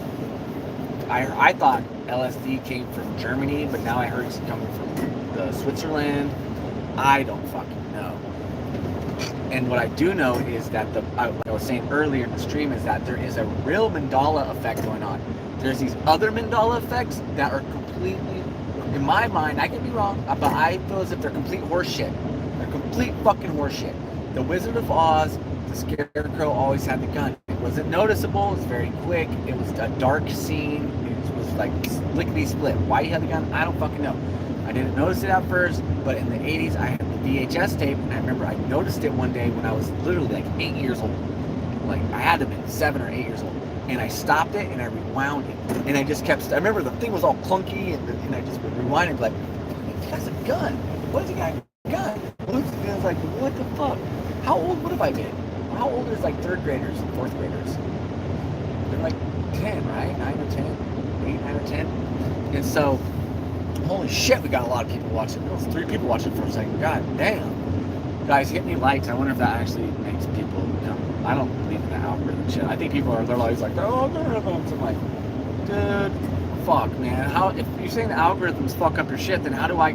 I thought LSD came from Germany, but now I heard it's coming from Switzerland. I don't fucking know. And what I do know is that like I was saying earlier in the stream, is that there is a real Mandela effect going on. There's these other Mandela effects that are completely, in my mind, I could be wrong, but I feel as if they're complete horseshit. They're complete fucking horseshit. The Wizard of Oz, the Scarecrow always had the gun. It wasn't noticeable. It was very quick. It was a dark scene. It was like lickety split. Why he had the gun, I don't fucking know. I didn't notice it at first, but in the 80s, I had the VHS tape, and I remember I noticed it one day when I was literally like 8 years old. Like, I had to have been 7 or 8 years old. And I stopped it, and I rewound it. And I just kept, I remember the thing was all clunky, and I just would rewind it, like, he has a gun. What does he got a gun? And I was like, what the fuck? How old would have I been? How old is like 3rd graders and 4th graders? They're like 10, right? 9 or 10? 8, 9 or 10? And so, holy shit, we got a lot of people watching. There was 3 people watching for a second. God damn. Guys, hit me likes. I wonder if that actually makes people come. I don't believe in the algorithm shit. I think people are, they're always like, oh, algorithms. I'm like, dude, fuck, man. How, if you're saying the algorithms fuck up your shit, then how do I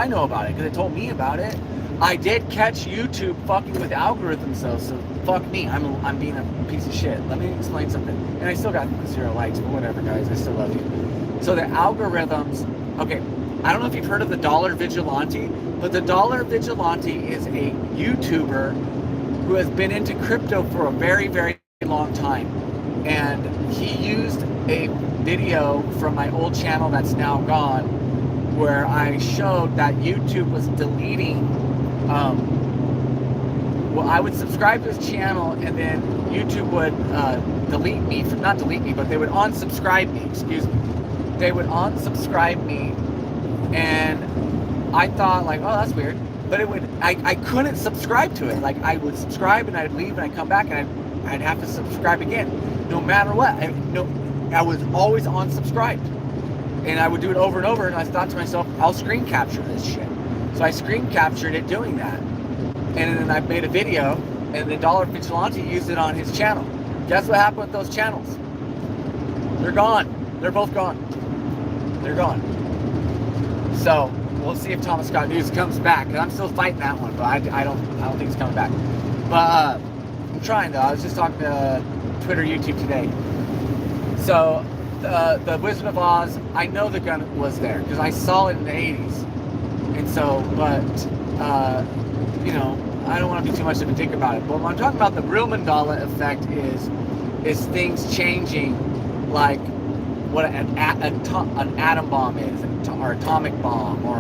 know about it? Because it told me about it. I did catch YouTube fucking with algorithms though, so fuck me. I'm being a piece of shit. Let me explain something. And I still got 0 likes, but whatever, guys. I still love you. So the algorithms, okay, I don't know if you've heard of the Dollar Vigilante, but the Dollar Vigilante is a YouTuber who has been into crypto for a very, very long time. And he used a video from my old channel that's now gone, where I showed that YouTube was deleting, well, I would subscribe to his channel, and then YouTube would delete me, not delete me, but they would unsubscribe me, excuse me. They would unsubscribe me, and I thought, like, oh, that's weird. But it would, I couldn't subscribe to it. Like, I would subscribe, and I'd leave, and I'd come back, and I'd have to subscribe again, no matter what. I was always unsubscribed. And I would do it over and over, and I thought to myself, I'll screen capture this shit. So I screen captured it doing that. And then I made a video, and the Dollar Vigilante used it on his channel. Guess what happened with those channels? They're gone. They're both gone. They're gone. So we'll see if Thomas Scott News comes back. And I'm still fighting that one, but I don't think it's coming back. But I'm trying though. I was just talking to Twitter, YouTube today. So the Wizard of Oz, I know the gun was there because I saw it in the 80s. And so, but you know, I don't want to be too much of a dick about it. But when I'm talking about the real Mandela effect is things changing, like what an atom bomb is, or atomic bomb, or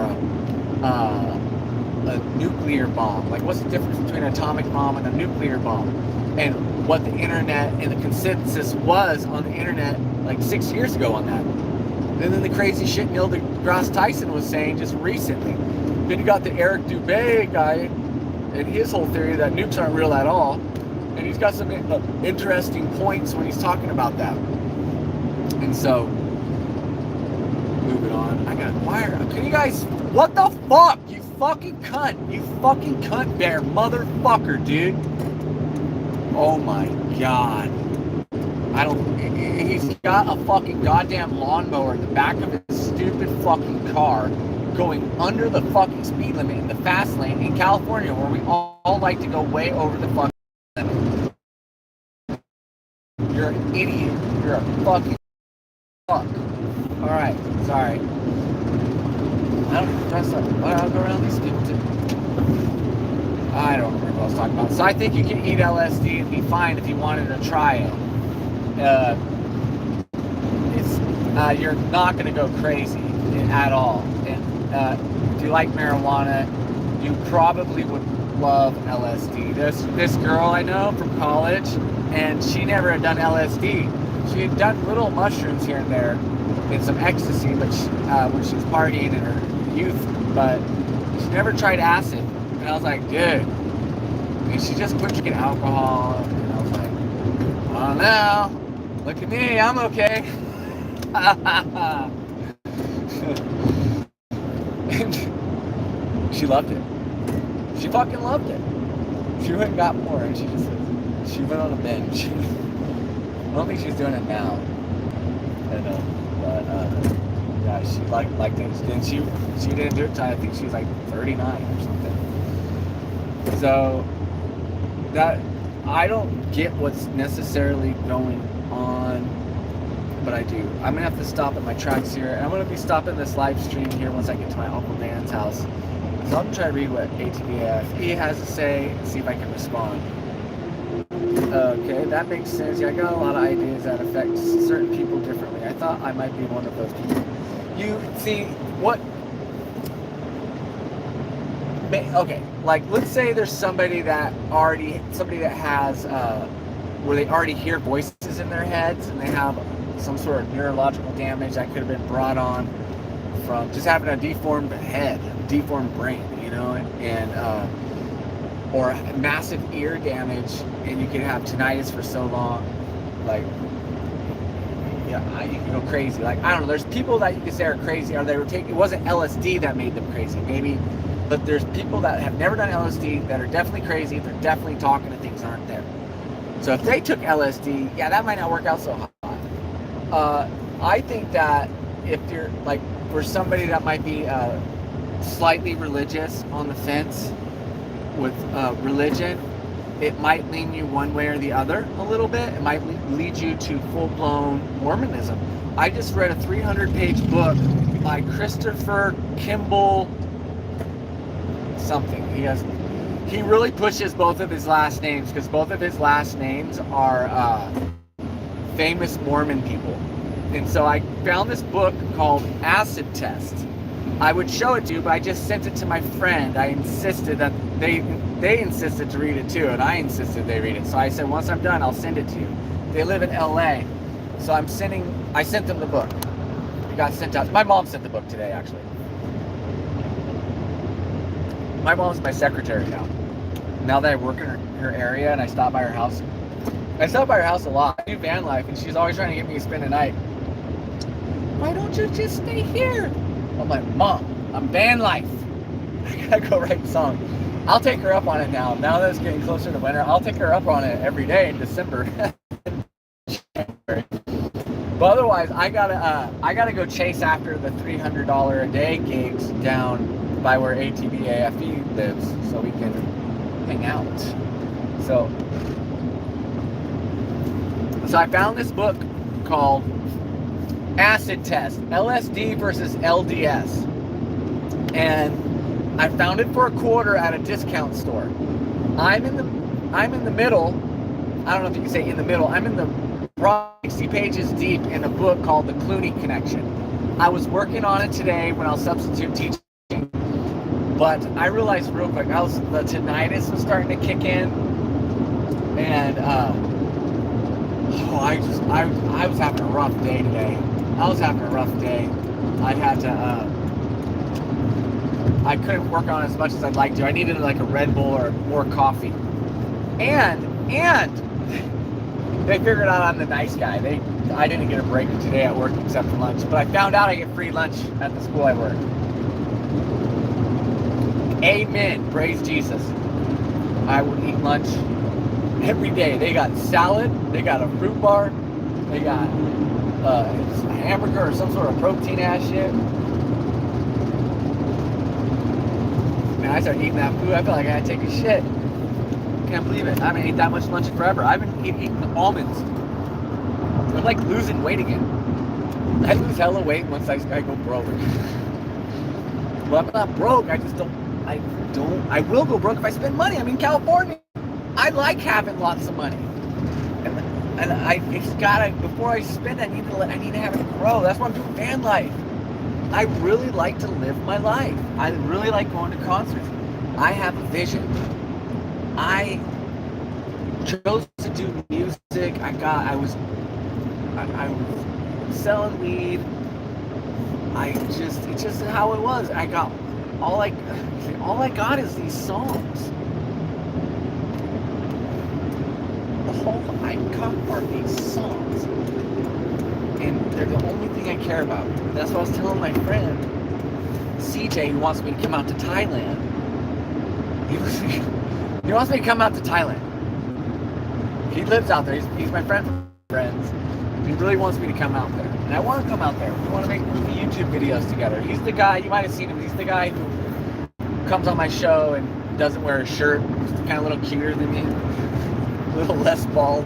a nuclear bomb. Like, what's the difference between an atomic bomb and a nuclear bomb? And what the internet and the consensus was on the internet like 6 years ago on that. And then the crazy shit Neil deGrasse Tyson was saying just recently. Then you got the Eric Dubé guy and his whole theory that nukes aren't real at all. And he's got some interesting points when he's talking about that. And so, moving on. I got wire. Can you guys? What the fuck? You fucking cunt. You fucking cunt bear motherfucker, dude. Oh my god. I don't. He's got a fucking goddamn lawnmower in the back of his stupid fucking car going under the fucking speed limit in the fast lane in California, where we all like to go way over the fucking limit. You're an idiot. You're a fucking fuck. Alright, sorry. I don't dress up. I'll go around these people too. I don't remember what I was talking about. So I think you can eat LSD and be fine if you wanted to try it. You're not going to go crazy at all. And if you like marijuana, you probably would love LSD. This girl I know from college, and she never had done LSD. She had done little mushrooms here and there and some ecstasy, but when she was partying in her youth, but she never tried acid. And I was like, dude. And she just quit drinking alcohol. And I was like, I don't know. Look at me, I'm okay. And she loved it. She fucking loved it. She went and got more, and she went on a binge. I don't think she's doing it now. I know, but yeah, she liked it. And she didn't do it till I think she was like 39 or something. So that I don't get what's necessarily going on, but I do. I'm gonna have to stop at my tracks here, and I'm gonna be stopping this live stream here once I get to my Uncle Dan's house. So I'm gonna try to read what ATBFE has to say and see if I can respond. Okay, that makes sense. Yeah, I got a lot of ideas that affect certain people differently. I thought I might be one of those people. You see, what? Okay, like let's say there's somebody that has, where they already hear voices in their heads and they have some sort of neurological damage that could have been brought on from just having a deformed head, deformed brain, you know, and or massive ear damage, and you could have tinnitus for so long, like, yeah, you can go crazy. Like, I don't know, there's people that you could say are crazy, or they were taking, it wasn't LSD that made them crazy, maybe, but there's people that have never done LSD that are definitely crazy, they're definitely talking to things that aren't there. So if they took LSD, yeah, that might not work out so hot. I think that if you're, like, for somebody that might be slightly religious on the fence with religion, it might lean you one way or the other a little bit. It might lead you to full-blown Mormonism. I just read a 300-page book by Christopher Kimball something. He really pushes both of his last names, because both of his last names are famous Mormon people. And so I found this book called Acid Test. I would show it to you, but I just sent it to my friend. I insisted that they insisted to read it too, and I insisted they read it. So I said, once I'm done, I'll send it to you. They live in LA, so I sent them the book. It got sent out. My mom sent the book today, actually. My mom's my secretary now. Now that I work in her area and I stop by her house. I stop by her house a lot. I do van life, and she's always trying to get me to spend a night. Why don't you just stay here? I'm like, Mom, I'm van life. I gotta go write songs. I'll take her up on it now. Now that it's getting closer to winter, I'll take her up on it every day in December. But otherwise, I gotta go chase after the $300 a day gigs down by where ATBAFE lives, so we can hang out. So I found this book called Acid Test, LSD versus LDS, and I found it for a quarter at a discount store. I'm in the middle. I don't know if you can say in the middle. I'm in the probably 60 pages deep in a book called The Clooney Connection. I was working on it today when I was substitute teaching, but I realized real quick, the tinnitus was starting to kick in, and I was having a rough day today. I was having a rough day. I had to, I couldn't work on it as much as I'd like to. I needed like a Red Bull or more coffee. And they figured out I'm the nice guy. I didn't get a break today at work except for lunch, but I found out I get free lunch at the school I work. Amen. Praise Jesus. I would eat lunch every day. They got salad, they got a fruit bar, they got a hamburger or some sort of protein ass shit. Man, I started eating that food. I felt like I had to take a shit. Can't believe it. I haven't ate that much lunch in forever. I've been eating almonds. I'm like losing weight again. I lose hella weight once I go broke. Well, I'm not broke. I will go broke if I spend money. I'm in California. I like having lots of money. And it's gotta, before I spend, I need to have it grow. That's why I'm doing van life. I really like to live my life. I really like going to concerts. I have a vision. I chose to do music. I was selling weed. It's just how it was. All I got is these songs. All I got are these songs. And they're the only thing I care about. That's what I was telling my friend, CJ, who wants me to come out to Thailand. He wants me to come out to Thailand. He lives out there. He's my friend from friends. He really wants me to come out there. And I want to come out there. We want to make YouTube videos together. He's the guy, you might have seen him, he's the guy who comes on my show and doesn't wear a shirt. He's kind of a little cuter than me. A little less bald.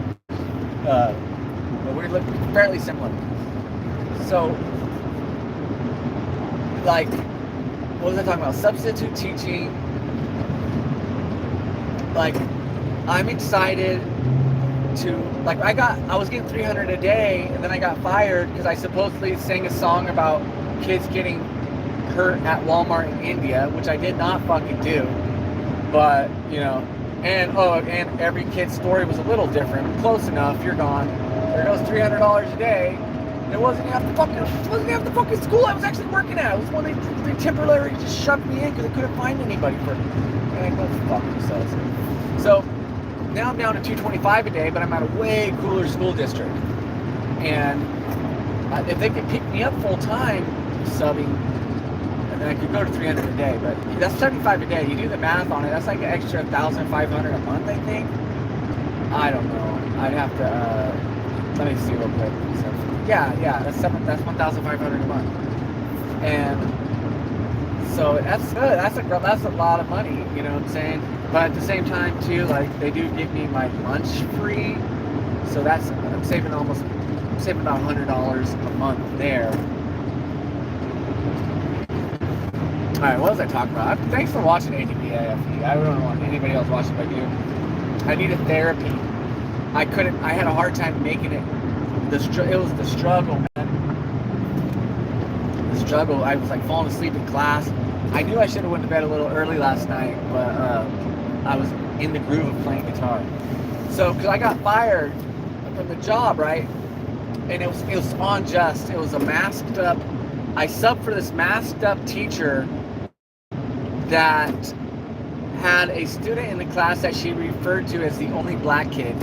But we look fairly similar. So, like, what was I talking about? Substitute teaching. Like, I'm excited to, like, I was getting 300 a day, and then I got fired because I supposedly sang a song about kids getting hurt at Walmart in India, which I did not fucking do. But, you know, and every kid's story was a little different. Close enough, you're gone. There goes $300 a day. It wasn't half the fucking school I was actually working at. It was one they temporarily just shoved me in because they couldn't find anybody for it. And go fuck themselves. So now I'm down to $225 a day, but I'm at a way cooler school district. And if they could pick me up full time, subbing, and then I could go to 300 a day. But that's 75 a day. You do the math on it. That's like an extra 1,500 a month, I think. I don't know. I'd have to. Let me see real quick. So, yeah, that's 1,500 a month. And so that's good. That's a lot of money. You know what I'm saying? But at the same time, too, like, they do give me my lunch free. So I'm saving about $100 a month there. Alright, what was I talking about? Thanks for watching ATPAFE. I don't want anybody else watching but you. I needed therapy. I had a hard time making it. It was the struggle, man. The struggle. I was like falling asleep in class. I knew I should have went to bed a little early last night, but I was in the groove of playing guitar. So, because I got fired from the job, right? And it was unjust. It was a masked up. I subbed for this masked up teacher that had a student in the class that she referred to as the only black kid,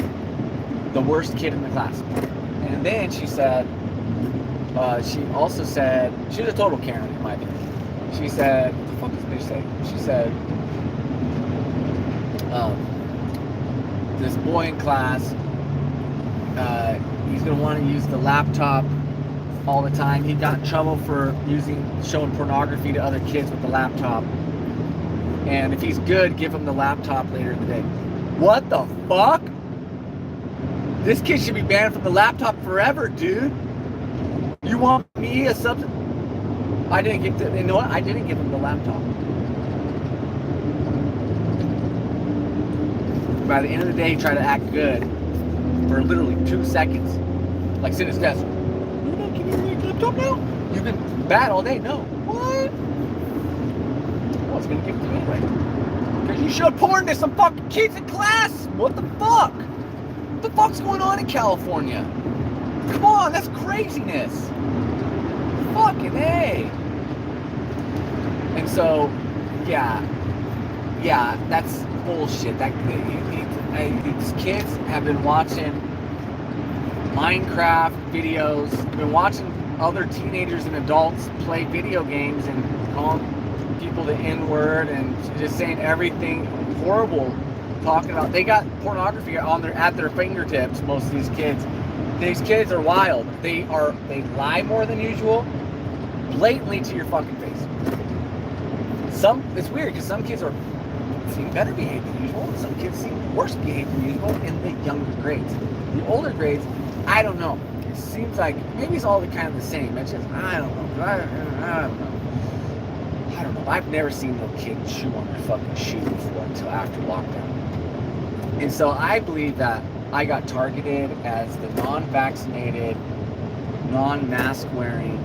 the worst kid in the class. And then she said, she also said, she was a total Karen in my opinion. She said, what the fuck does this bitch say? She said, this boy in class, he's gonna want to use the laptop all the time. He got in trouble for showing pornography to other kids with the laptop. And if he's good, give him the laptop later in the day. What the fuck? This kid should be banned from the laptop forever, dude. You want me a substitute? I didn't give him the laptop. By the end of the day, he tried to act good for literally 2 seconds. Like sit at his desk. You're not giving me a laptop now? You've been bad all day. No. What? Well, it's gonna give it to me anyway. Because you showed porn to some fucking kids in class. What the fuck? What the fuck's going on in California? Come on, that's craziness. Fucking A. And so, yeah, that's bullshit. These kids have been watching Minecraft videos, been watching other teenagers and adults play video games and calling people the N-word and just saying everything horrible, talking about, they got pornography at their fingertips, most of these kids. These kids are wild. They lie more than usual, blatantly to your fucking face. It's weird because some kids seem better behaved than usual, and some kids seem worse behaved than usual in the younger grades. The older grades, I don't know. It seems like maybe it's all kind of the same. It's just, I don't know. I don't know. I've never seen no kid chew on their fucking shoe before until after lockdown. And so I believe that I got targeted as the non-vaccinated, non-mask wearing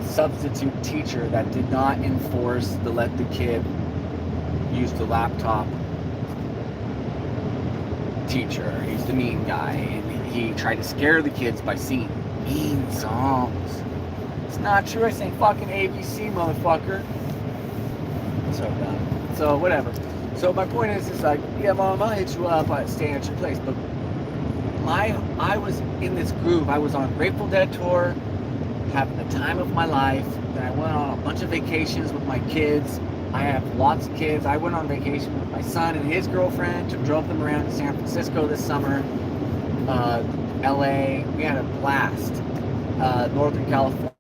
substitute teacher that did not enforce to let the kid use the laptop teacher. He's the mean guy, and he tried to scare the kids by singing mean songs. It's not true. I sang fucking ABC, motherfucker. So dumb. So whatever. So my point is, it's like, yeah, Mom, I'll hit you up. I stay at your place. But I was in this groove. I was on a Grateful Dead tour, having the time of my life. Then I went on a bunch of vacations with my kids. I have lots of kids. I went on vacation with my son and his girlfriend, drove them around to San Francisco this summer, LA. We had a blast. Northern California.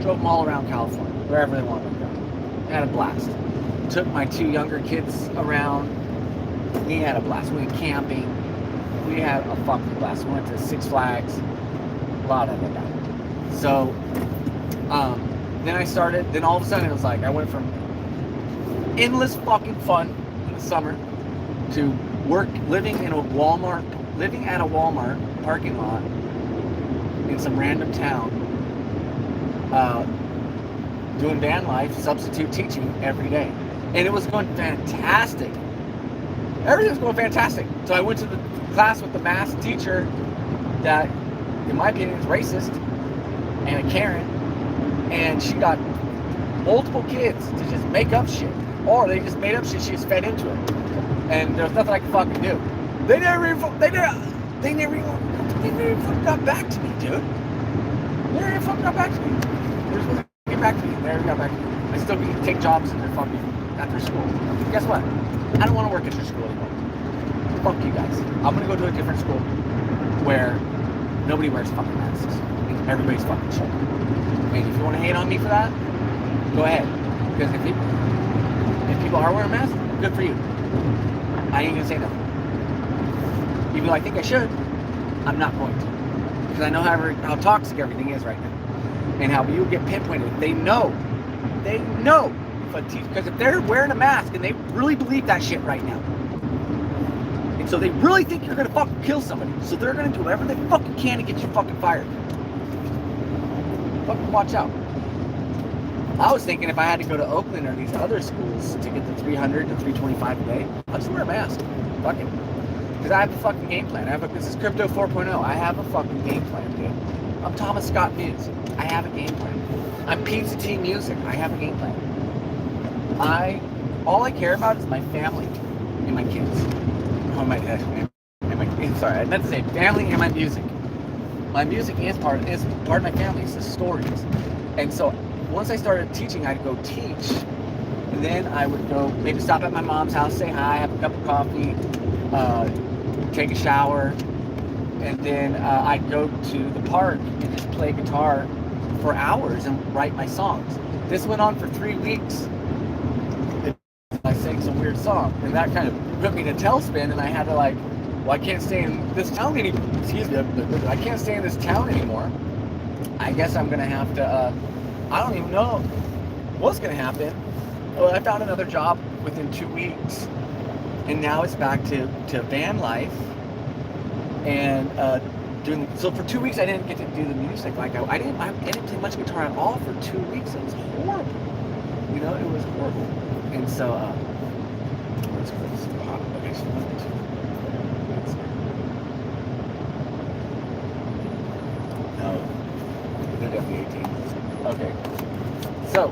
Drove them all around California, wherever they wanted to go. Had a blast. Took my 2 younger kids around. We had a blast. We went camping. We had a fucking blast. We went to Six Flags. A lot of that. So, then all of a sudden it was like, I went from endless fucking fun in the summer to living at a Walmart parking lot in some random town, doing van life, substitute teaching every day. And it was going fantastic. Everything was going fantastic. So I went to the class with the math teacher that, in my opinion, is racist and a Karen, and she got multiple kids to just make up shit, or they just made up shit. She just fed into it, and there's nothing I could fucking do. They never even fucking got back to me, dude. They never even fucking got back to me. They were supposed to get back to me. They never got back to me. I still get to take jobs at their school. Guess what? I don't want to work at your school anymore. Fuck you guys. I'm gonna go to a different school where nobody wears fucking masks and everybody's fucking shit. And if you want to hate on me for that, go ahead. Because if people are wearing masks, good for you. I ain't gonna say nothing. Even though I think I should, I'm not going to. Because I know how toxic everything is right now. And how you get pinpointed. They know. Because if they're wearing a mask and they really believe that shit right now, and so they really think you're gonna fucking kill somebody, so they're gonna do whatever they fucking can to get you fucking fired. Fucking watch out. I was thinking if I had to go to Oakland or these other schools to get the 300 to 325 a day, I'll just wear a mask. Fuck it. Because I have a fucking game plan. This is Crypto 4.0. I have a fucking game plan, dude. I'm Thomas Scott Muse. I have a game plan. I'm Pizza Team Music. I have a game plan. All I care about is my family and my kids. Sorry, I meant to say family and my music. My music is part of my family. It's the stories. And so once I started teaching, I'd go teach. And then I would go maybe stop at my mom's house, say hi, have a cup of coffee, take a shower. And then I'd go to the park and just play guitar for hours and write my songs. This went on for 3 weeks. I sang some weird song, and that kind of put me in a tailspin, and I had to I can't stay in this town anymore. Excuse me, I can't stay in this town anymore. I guess I'm gonna have to, I don't even know what's gonna happen. Well, I found another job within 2 weeks, and now it's back to van life, And so for 2 weeks I didn't get to do the music. Like I didn't play much guitar at all for 2 weeks. It was horrible. You know, it was horrible. And so where's Chris? Okay, so no, they're definitely 18. Okay, so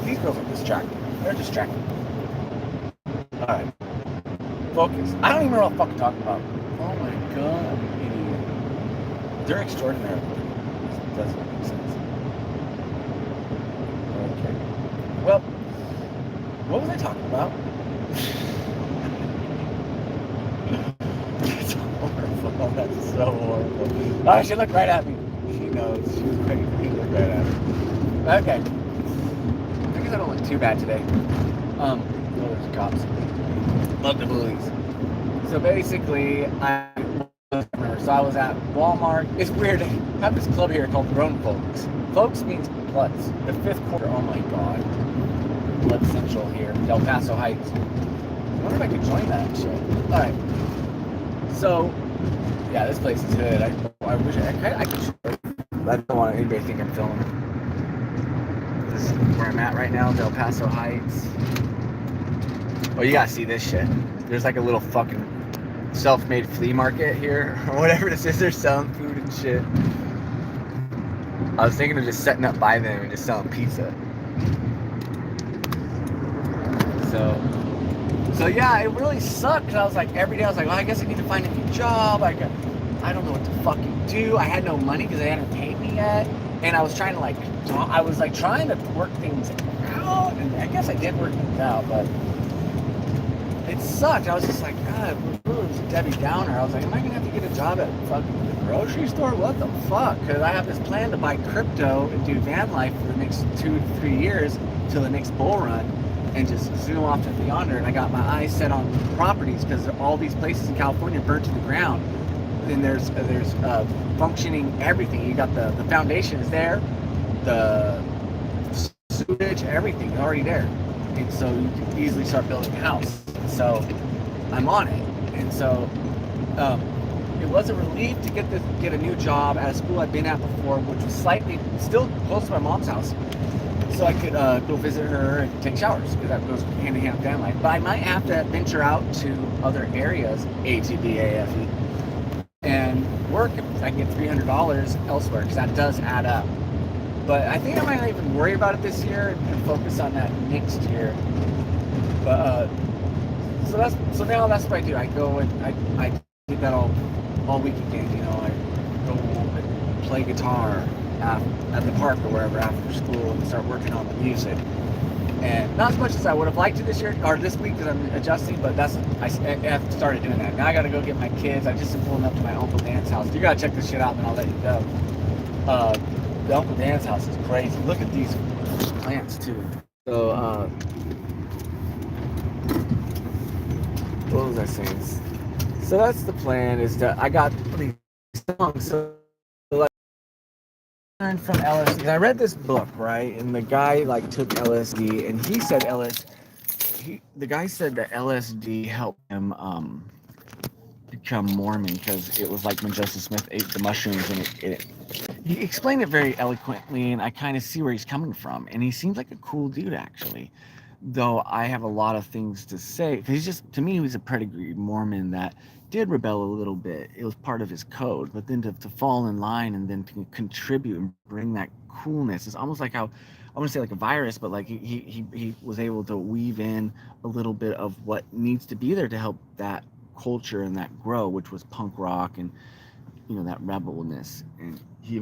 these girls are distracting. They're distracting. All right. Focus. I don't even know what I'm fucking talking about. Oh my god, I'm an idiot. They're extraordinary. This doesn't make sense. Okay. Well, what was I talking about? It's horrible. That's so horrible. Oh, she looked right at me. She knows. She was waiting for me to look right at me. Okay. I guess I don't look too bad today. Oh, there's cops. Love the bullies. So basically, I was at Walmart. It's weird. They have this club here called Grown Folks. Folks means bloods. The fifth quarter. Oh my god. Blood Central here, El Paso Heights. I wonder if I could join that shit. All right. So, yeah, this place is good. I wish I could. I don't want anybody to think I'm filming. This is where I'm at right now, El Paso Heights. Oh, you gotta see this shit. There's like a little fucking self-made flea market here, or whatever this is. They're selling food and shit. I was thinking of just setting up by them and just selling pizza. So yeah, it really sucked. I was like, every day I was like, well, I guess I need to find a new job. I don't know what to fucking do. I had no money because they hadn't paid me yet. And I was trying to trying to work things out. And I guess I did work things out, but it sucked. I was just like, God, it was Debbie Downer. I was like, am I going to have to get a job at fucking the grocery store? What the fuck? Because I have this plan to buy crypto and do van life for the next 2 to 3 years till the next bull run. And just zoom off to yonder, and I got my eyes set on properties because all these places in California burnt to the ground. And there's functioning everything. You got the foundation is there, the sewage, everything is already there, and so you can easily start building a house. So I'm on it, and so it was a relief to get a new job at a school I'd been at before, which was slightly still close to my mom's house. So I could go visit her and take showers, because that goes hand in hand with van life. But I might have to venture out to other areas, ATBAFE, and work if I can get $300 elsewhere, because that does add up. But I think I might not even worry about it this year and focus on that next year. But so now that's what I do. I go and I did that all weekend. You know, I go and play guitar at the park or wherever after school and start working on the music. And not as much as I would have liked to this year or this week because I'm adjusting, but I have started doing that. Now I got to go get my kids. I just am pulling up to my Uncle Dan's house. You got to check this shit out, and then I'll let you go. The Uncle Dan's house is crazy. Look at these plants too. So what was I saying? So that's the plan. Is that I got these songs. So learned from LSD. I read this book, right? And the guy took LSD, and he said the guy said that LSD helped him become Mormon because it was like when Joseph Smith ate the mushrooms, and he explained it very eloquently, and I kind of see where he's coming from. And he seems like a cool dude, actually. Though I have a lot of things to say, because to me, he was a pedigree Mormon that did rebel a little bit. It was part of his code, but then to fall in line and then to contribute and bring that coolness, it's almost like how I want to say like a virus, but like he was able to weave in a little bit of what needs to be there to help that culture and that grow, which was punk rock and that rebelness. And he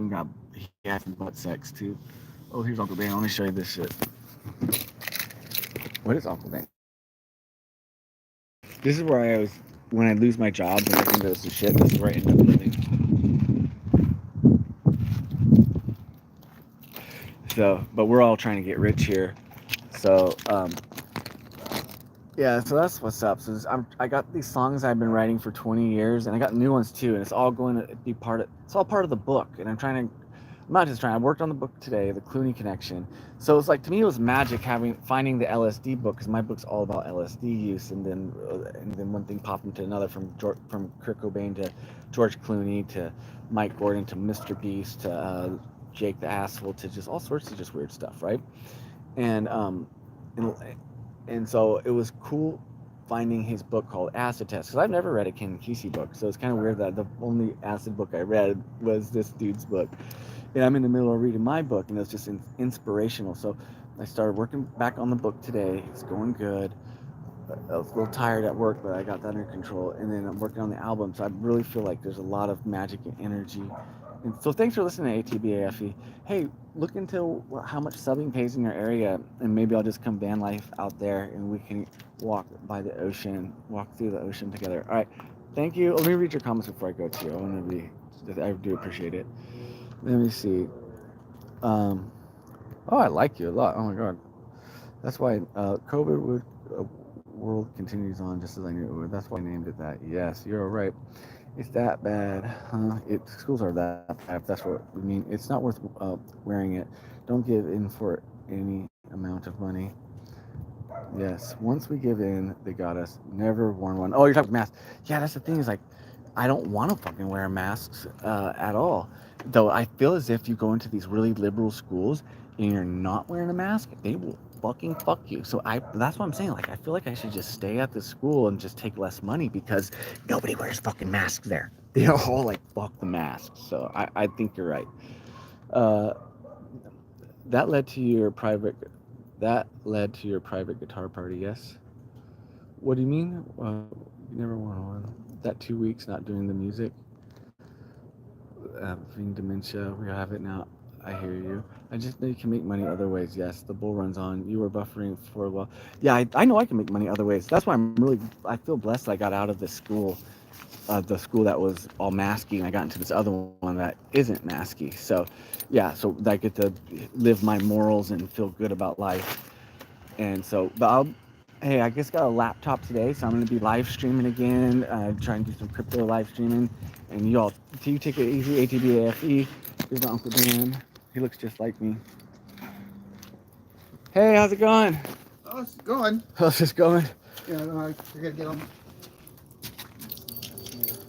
had some butt sex too. Oh, here's Uncle Dan. Let me show you this shit. What is Uncle Dan? This is where I always, when I lose my job and everything goes to shit, this is where I end up living. So, but we're all trying to get rich here. So, yeah, so that's what's up. So I got these songs I've been writing for 20 years, and I got new ones too, and it's all going to be it's all part of the book. And I'm not just trying. I worked on the book today, the Clooney Connection. So it's like, to me, it was magic finding the LSD book, because my book's all about LSD use, and then one thing popped into another, from Kurt Cobain to George Clooney to Mike Gordon to Mr. Beast to Jake the Asshole to just all sorts of just weird stuff, right? And and, and so it was cool finding his book called Acid Test, because I've never read a Ken Kesey book, so it's kind of weird that the only acid book I read was this dude's book. And I'm in the middle of reading my book, and it's just inspirational. So I started working back on the book today. It's going good. I was a little tired at work, but I got that under control. And then I'm working on the album, so I really feel like there's a lot of magic and energy. And so thanks for listening to ATBAFE. Hey, look into how much subbing pays in your area, and maybe I'll just come van life out there, and we can walk by the ocean, walk through the ocean together. All right, thank you. Let me read your comments before I go too. I do appreciate it. Let me see. Oh, I like you a lot. Oh my God. That's why COVID would world continues on just as I knew it would. That's why I named it that. Yes, you're right. It's that bad. Schools are that bad. If that's what we mean. It's not worth wearing it. Don't give in for any amount of money. Yes. Once we give in, they got us. Never worn one. Oh, you're talking masks. Yeah, that's the thing. Is like, I don't want to fucking wear masks at all. Though I feel as if you go into these really liberal schools and you're not wearing a mask, they will fucking fuck you. So that's what I'm saying. Like, I feel like I should just stay at the school and just take less money, because nobody wears fucking masks there. They're all like, fuck the masks. So I think you're right. Uh, that led to your private guitar party, yes? What do you mean? You never went on that 2 weeks not doing the music? Having dementia, we have it now. I hear you. I just know you can make money other ways. Yes, the bull runs on. You were buffering for a while. Yeah, I know I can make money other ways. That's why I feel blessed I got out of this school, the school that was all masky, and I got into this other one that isn't masky. So, yeah, so I get to live my morals and feel good about life. And so, hey, I just got a laptop today, so I'm going to be live streaming again, trying to do some crypto live streaming. And you take it easy, ATBAFE. Here's my Uncle Dan. He looks just like me. Hey, how's it going? Oh, it's going. How's this going? Yeah, I gotta get on.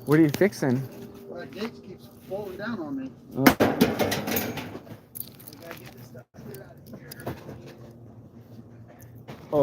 What are you fixing? Well, that gate keeps falling down on me. Oh. I gotta get this stuff cleared out of here.